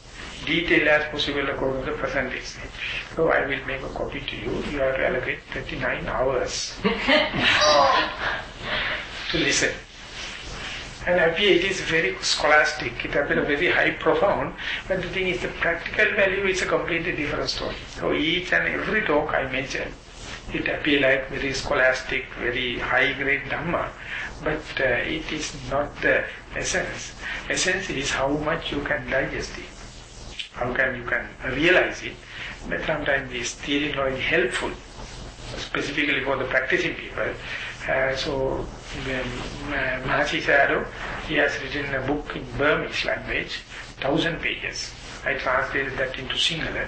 detailed as possible according to the present stage. So I will make a copy to you. You have to allocate 39 hours to listen. And appear it is very scholastic, it appears very high profound, but the thing is the practical value is a completely different story. So each and every talk I mention, it appears like very scholastic, very high grade Dhamma, but it is not the essence. Essence is how much you can digest it, how can you can realize it. But sometimes this theory is helpful, specifically for the practicing people. So Maha, he has written a book in Burmese language, 1,000 pages. I translated that into Sinhala.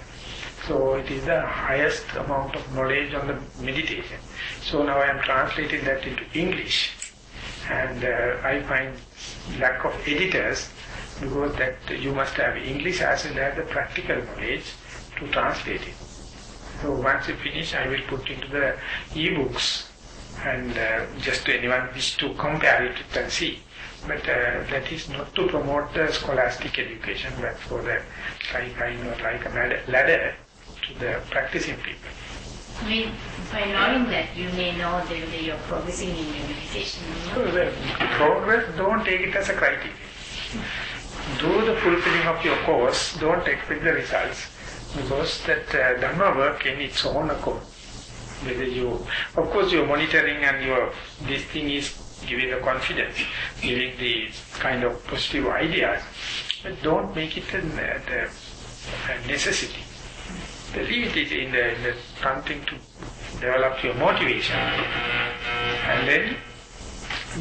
So it is the highest amount of knowledge on the meditation. So now I am translating that into English. And I find lack of editors, because that you must have English as well as the practical knowledge to translate it. So once you finish, I will put into the e-books, and just to anyone wish to compare it and see. But that is not to promote the scholastic education, but for the kind of like a ladder to the practicing people. I mean, by knowing that, you may know that you're progressing in your meditation. So the progress, don't take it as a criteria. Do the fulfilling of your course, don't expect the results, because that Dhamma work in its own accord. Whether you, of course, you're monitoring and this thing is giving the confidence, giving the kind of positive ideas, but don't make it a necessity. Leave it in the something to develop your motivation, and then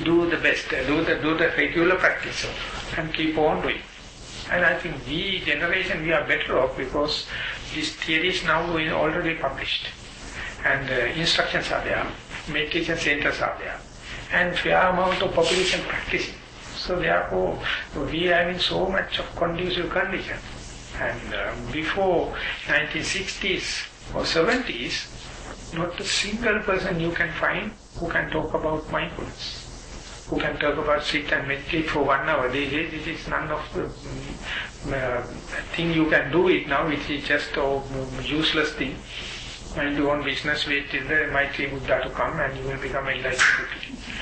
do the best, do the regular practice, and keep on doing. And I think we generation, we are better off because these theories now are already published. And instructions are there, meditation centers are there, and fair amount of population practicing. So therefore, we are having so much of conducive condition. And before 1960s or 70s, not a single person you can find who can talk about mindfulness, who can talk about sit and meditate for 1 hour. They say this is none of the thing you can do it now, which is just a useless thing. Mind your own business, wait till the mighty Buddha to come and you will become enlightened.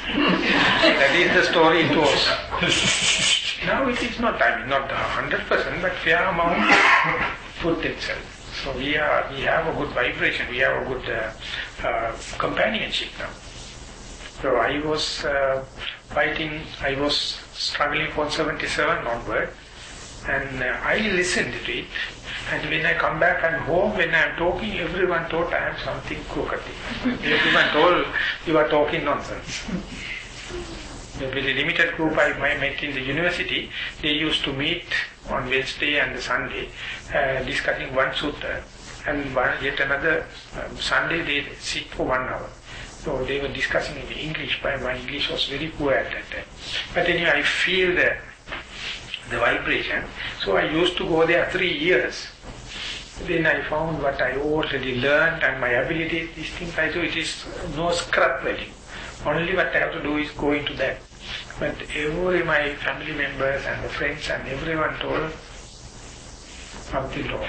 That is the story it was. Now it is not, I mean, not 100%, but fair amount put itself. So we have a good vibration, we have a good companionship now. So I was I was struggling from 77 onward, and I listened to it. And when I come back and home, when I am talking, everyone thought I am something crooked. Everyone told you are talking nonsense. The very limited group I met in the university, they used to meet on Wednesday and Sunday, discussing one sutta, and yet another Sunday they sit for 1 hour. So they were discussing in English, but my English was very poor at that time. But anyway, I feel the vibration. So I used to go there 3 years. Then I found what I already learned and my ability, these things I do, it is no scrap value. Only what I have to do is go into that. But my family members and the friends and everyone told something wrong.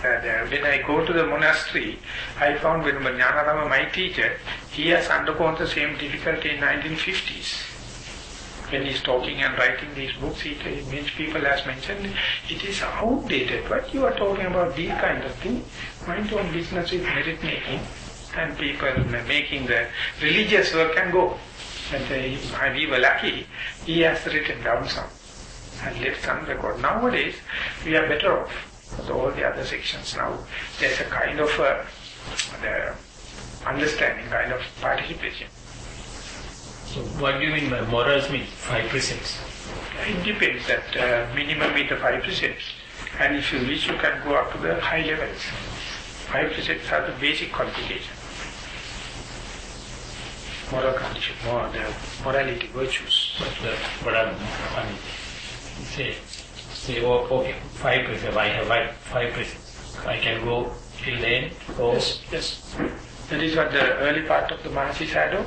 When I go to the monastery, I found when Nissarana, my teacher, he has undergone the same difficulty in 1950s. When he's talking and writing these books, it means people as mentioned, it is outdated. What you are talking about these kind of things? Mind your own business with merit making, and people making the religious work can go. And we were lucky, he has written down some and left some record. Nowadays, we are better off with all the other sections now. There's a kind of understanding, kind of participation. So what do you mean by morals means 5 precepts? It depends that minimum is the 5 precepts. And if you wish, you can go up to the high levels. 5 precepts are the basic qualification. Moral condition, the morality, virtues. But I mean, say, okay, 5 precepts, I have 5 precepts. I can go till the end? Or? Yes. That is what the early part of the Mahasi Shadow,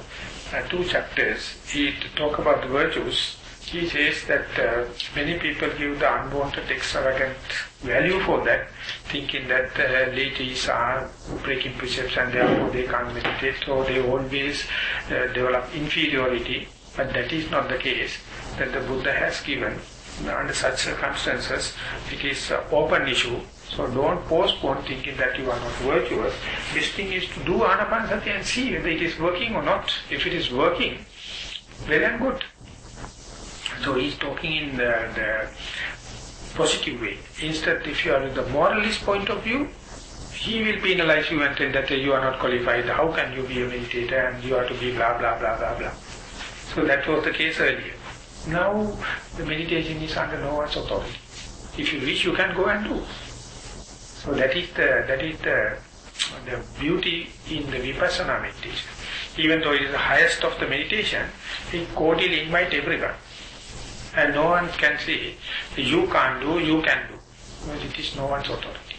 2 chapters, he talk about the virtues. He says that many people give the unwanted, extravagant value for that, thinking that ladies are breaking precepts and therefore they can't meditate, so they always develop inferiority. But that is not the case, that the Buddha has given. Under such circumstances, it is an open issue. So don't postpone thinking that you are not virtuous. Best thing is to do Anapanasati and see whether it is working or not. If it is working, well and good. So he is talking in the positive way. Instead, if you are in the moralist point of view, he will penalize you and tell that you are not qualified. How can you be a meditator and you have to be blah blah blah blah blah. So that was the case earlier. Now the meditation is under no one's authority. If you wish, you can go and do. So that is the beauty in the vipassana meditation. Even though it is the highest of the meditation, it cordially invites everyone. And no one can say, you can't do, you can do. Because it is no one's authority.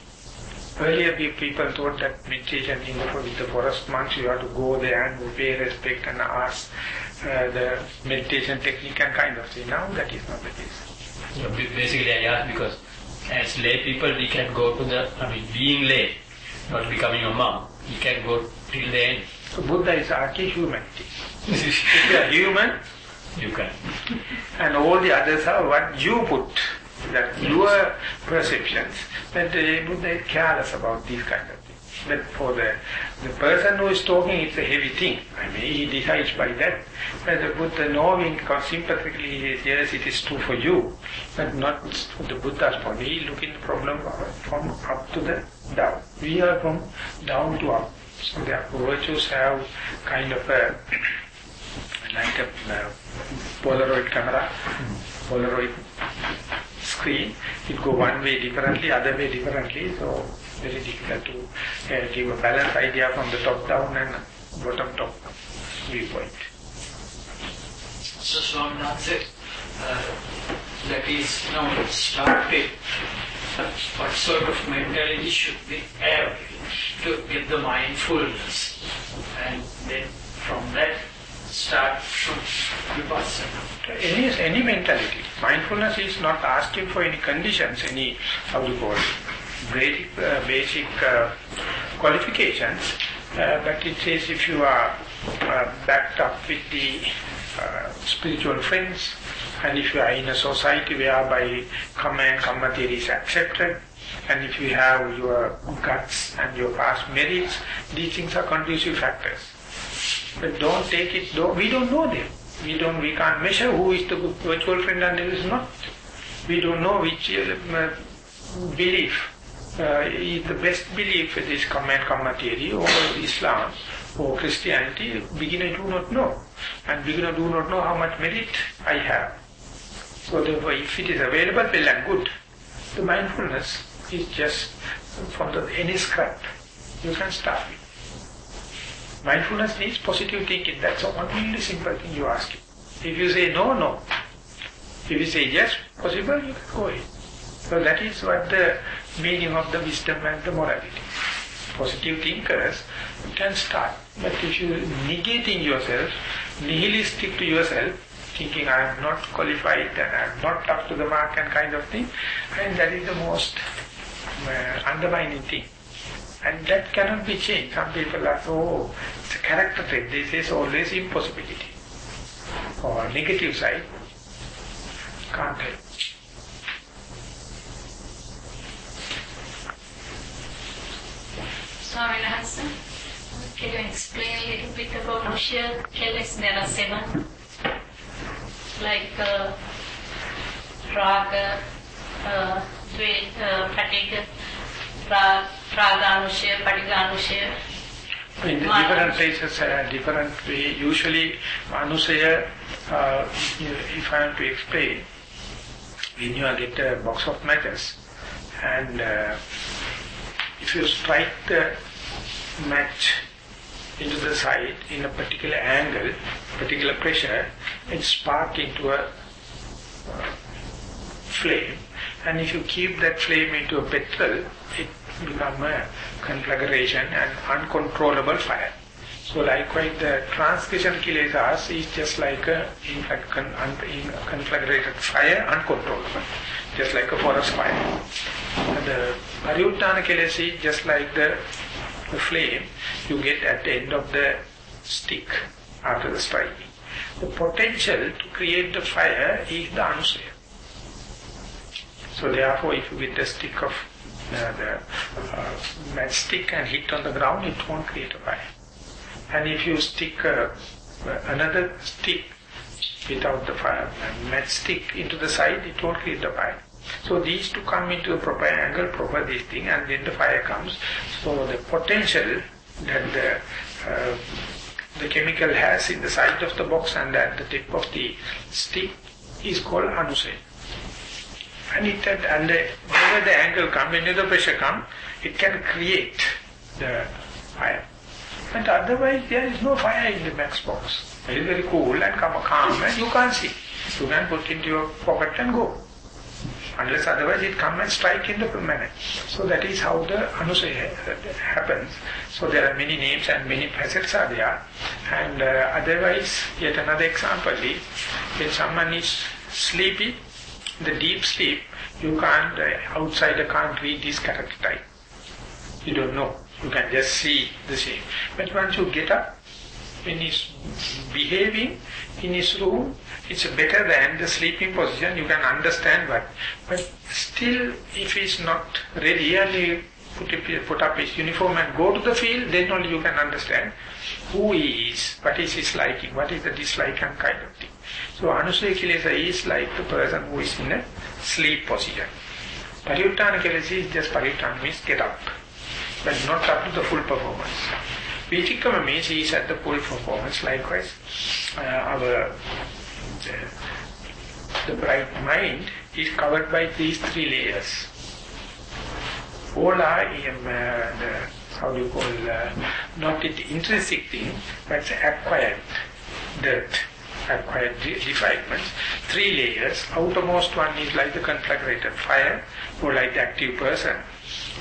Earlier people thought that meditation with the forest monks, you have to go there and pay respect and ask the meditation technique and kind of thing. Now that is not the case. Basically I asked because as lay people we can go to being lay, not becoming a monk, you can go till the end. So Buddha is archi-humanity. If you are human, you can. And all the others are what you put, that your perceptions, that the Buddha is careless about these kind of things. But for the person who is talking, it's a heavy thing. I mean, he decides by that. But the Buddha knowing sympathetically, he says, yes, it is true for you, but not for the Buddha's point. He is looking at the problem from up to the down. We are from down to up. So therefore virtues have kind of a like a Polaroid camera, Polaroid screen. It go one way differently, other way differently. So very difficult to give a balanced idea from the top down and bottom top viewpoint. So Swaminatha, that is now started. What sort of mentality should we have to get the mindfulness, and then from that start from vipassana? Any mentality. Mindfulness is not asking for any conditions, any, how do you call it, basic qualifications, but it says if you are backed up with the spiritual friends, and if you are in a society whereby karma and karma theory is accepted, and if you have your guts and your past merits, these things are conducive factors. But don't take it, we don't know them. We can't measure who is the good virtual friend and who is not. We don't know which belief is the best belief, it is karma and karma theory or Islam or Christianity. Beginner do not know. And beginner do not know how much merit I have. So therefore, if it is available, well and good. The mindfulness is just from any scrap. You can start with. Mindfulness needs positive thinking. That's the only simple thing you ask it. If you say no, no. If you say yes, possible, you can go in. So that is what the meaning of the wisdom and the morality. Positive thinkers can start. But if you negating yourself, nihilistic to yourself, thinking I am not qualified and I am not up to the mark and kind of thing, and that is the most undermining thing. And that cannot be changed. Some people are so, it's a character trait. They say it's always impossibility. Or negative side, can't help. Swaminatha, can you explain a little bit about Usha? Tell us there are 7, like Raga, Patiga, Raganusha, Patiganusha. In the different places, different way. Usually, Anusaya, if I am to explain, when you get a box of matches, and if you strike the match into the side in a particular angle, particular pressure, it sparks into a flame, and if you keep that flame into a petrol, it becomes a conflagration and uncontrollable fire. So likewise the transgression kilesas is just like a conflagrated fire, uncontrollable, just like a forest fire. And the Pariuttana kilesa is just like the flame you get at the end of the stick after the striking. The potential to create the fire is the anusaya. So therefore, if you get a stick of the matchstick and hit on the ground, it won't create a fire. And if you stick another stick without the fire, matchstick into the side, it won't create the fire. So these two come into a proper angle, proper this thing, and then the fire comes. So the potential that the chemical has in the side of the box and at the tip of the stick is called anusaya. And whenever the angle comes, whenever the pressure comes, it can create the fire. But otherwise there is no fire in the matchbox. It is very cool and calm and you can't see. You can put it into your pocket and go. Unless otherwise it comes and strike in the manner. So that is how the anusaya happens. So there are many names and many facets are there. And otherwise, yet another example is, when someone is sleepy, the deep sleep, you can't, outsider can't read his character type. You don't know. You can just see the same. But once you get up, when he's behaving in his room, it's better than the sleeping position. You can understand what. But still, if he's not ready and he put up his uniform and go to the field, then only you can understand who he is, what is his liking, what is the dislike and kind of thing. So anusaya kilesa is like the person who is in a sleep position. Pariuttana kilesa is just pariuttana means get up, but not up to the full performance. Vitikama means he is at the full performance. Likewise, the bright mind is covered by these three layers. All are not the intrinsic thing, but acquired dirt, acquired defilements. Three layers. Outermost one is like the conflagrated fire, or like the active person.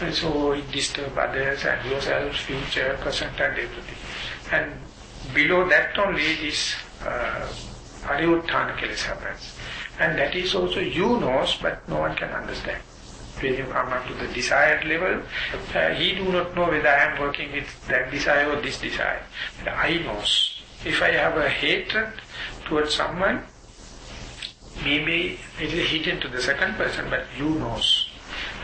And so it disturbs others and yourself, future, present and everything. And below that only this Pariuttana kilesa happens. And that is also you knows, but no one can understand. When you come up to the desired level, he do not know whether I am working with that desire or this desire. But I knows. If I have a hatred towards someone, maybe it is hidden to the second person, but you knows.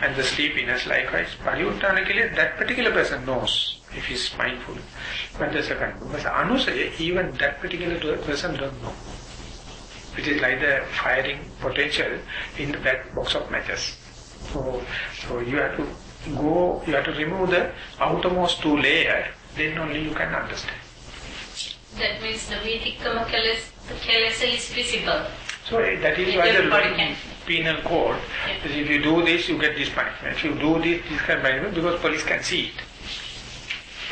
And the sleepiness likewise, Pariuttana kilesa, that particular person knows if he is mindful. But the second, but anusaya, even that particular person doesn't know. It is like the firing potential in that box of matches. So you have to go, you have to remove the outermost two layers, then only you can understand. That means the Vitikama kilesa is visible. So that is why the penal code, that if you do this, you get this punishment. If you do this kind of punishment, because police can see it.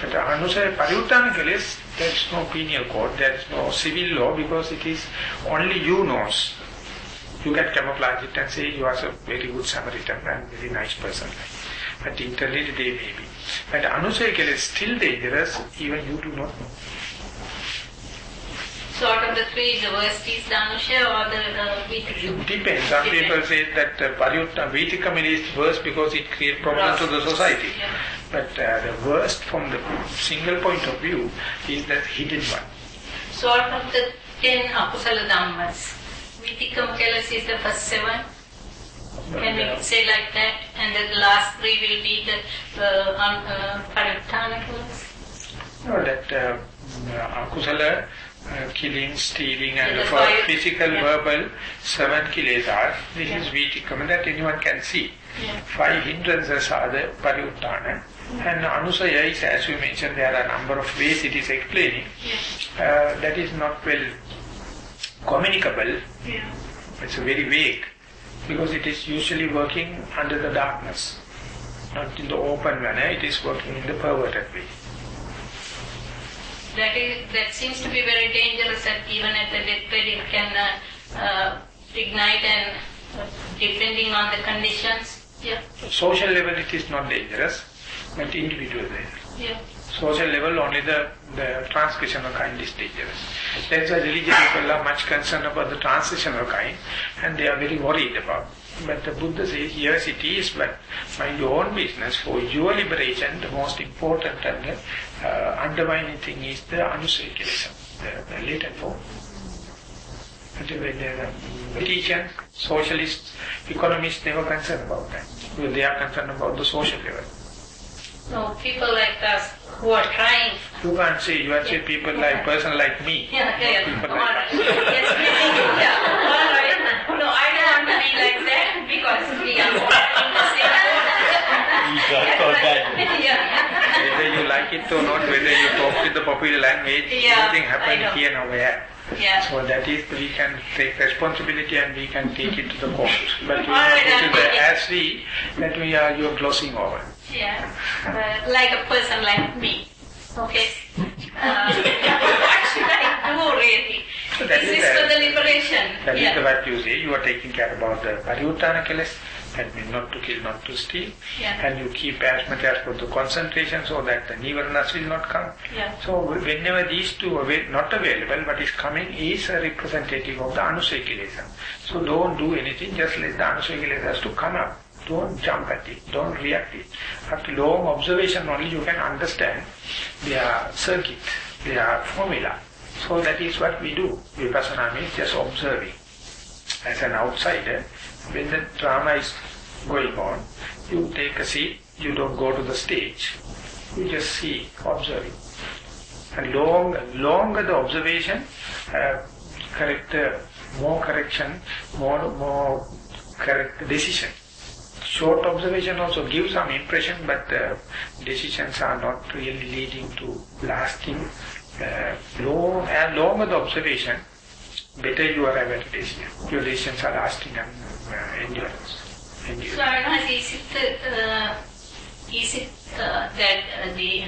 But anusaya Pariuttana kilesa, there is no penal code, there is no civil law, because it is only you knows. You can camouflage it and say you are a very good Samaritan and very nice person. But internally they may be. But anusaya kilesa is still dangerous, even you do not know. So out of the three, the worst is the anusaya or the Vitikama? It depends. Some people say that Vitikama is worse because it creates problems to the society. Yeah. But the worst from the single point of view is that hidden one. So out of the 10 akusala dhammas, Vitikama kilesa is the first 7. Can we say like that? And then the last 3 will be the Pariuttana kilesa? No, that akusala, killing, stealing and the for five, physical, verbal, 7 kilesas. This is Vitikama that anyone can see. 5 hindrances are the Pariuttana. And anusaya is, as you mentioned, there are a number of ways it is explaining. That is not well communicable. It's very vague. because it is usually working under the darkness, not in the open manner. It is working in the perverted way. That seems to be very dangerous, that even at the deathbed it can ignite, and depending on the conditions. Yeah. Social level it is not dangerous, but individual level. Yeah. Social level only the transcriptional kind is dangerous. That's why religious people are much concerned about the transitional kind, and they are very worried about. But the Buddha says, yes it is, but mind your own business. For your liberation, the most important and undermining thing is the anusayikalism, the latent form. But when the politicians, socialists, economists never concerned about that. Because they are concerned about the social level. So people like us who are trying. You can't say, you have say people like person like me. Yeah. People All like right. Yes, yeah. All right. No, I don't want to be like that because we are all in the same whether you like it or not, whether you talk with the popular language, everything happens here and over here. Yeah. So that is, we can take responsibility and we can take it to the court. But you All right, put it as we, that we are, you are glossing over. Yeah, like a person like me. Okay. What should I do really? So that this is for the liberation. That is what you say. You are taking care about the pariuttana kilas. That means not to kill, not to steal. Yeah. And you keep as much as possible concentration so that the nivaranas will not come. Yeah. So whenever these two are not available, but is coming is a representative of the anusayikilesa. So don't do anything, just let the anusayikilesas to come up. Don't jump at it, don't react it. After long observation only you can understand their circuit, their formula. So that is what we do. Vipassana means just observing. As an outsider, when the drama is going on, you take a seat, you don't go to the stage. You just see, observing. And longer the observation, more correction, more correct decision. Short observation also gives some impression, but decisions are not really leading to lasting. Longer the observation, better you are able to decision. Your decisions are lasting and endurance. So I don't know, is it that the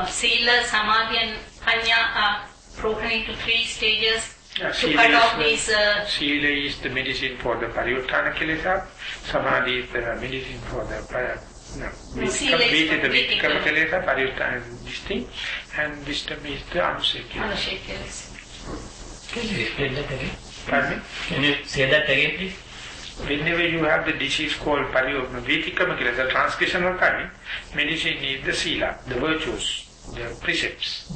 Sila, Samadhi and Panya are broken into 3 stages to cut off these... Sila is the medicine for the pariuttana kilesa, Samadhi is the medicine for the Vitikama kilesa, pariuttana this thing, and wisdom is the anusaya kilesa. Can you explain that again? Pardon me? Can you say that again, please? Whenever you have the disease called Vitikama kilesa, the transgressional kind, medicine is the sila, the virtues, the precepts.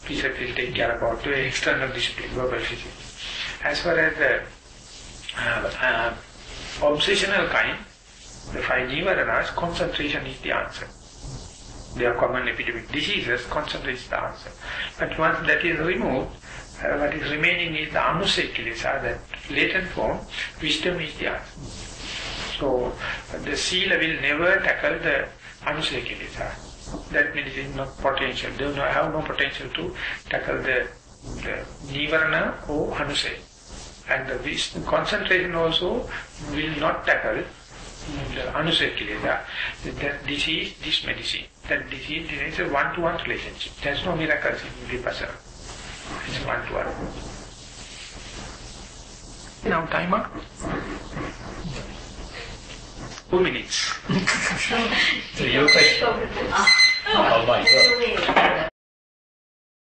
Precept will take care about the external discipline, verbal discipline. As far as the obsessional kind, the 5 nivaranas, concentration is the answer. They are common epidemic diseases, concentration is the answer. But once that is removed, what is remaining is the anusaya kilesa, that latent form, wisdom is the answer. So the sila will never tackle the anusaya kilesa. That means it is not potential. They have no potential to tackle the nivarana or anusaya. And the concentration also will not tackle the anusaya kilesa. That disease, this medicine. That disease is a one-to-one relationship. There is no miracles in Vipassana. It's one-to-one. Now timer. 2 minutes. So your question. Oh my God.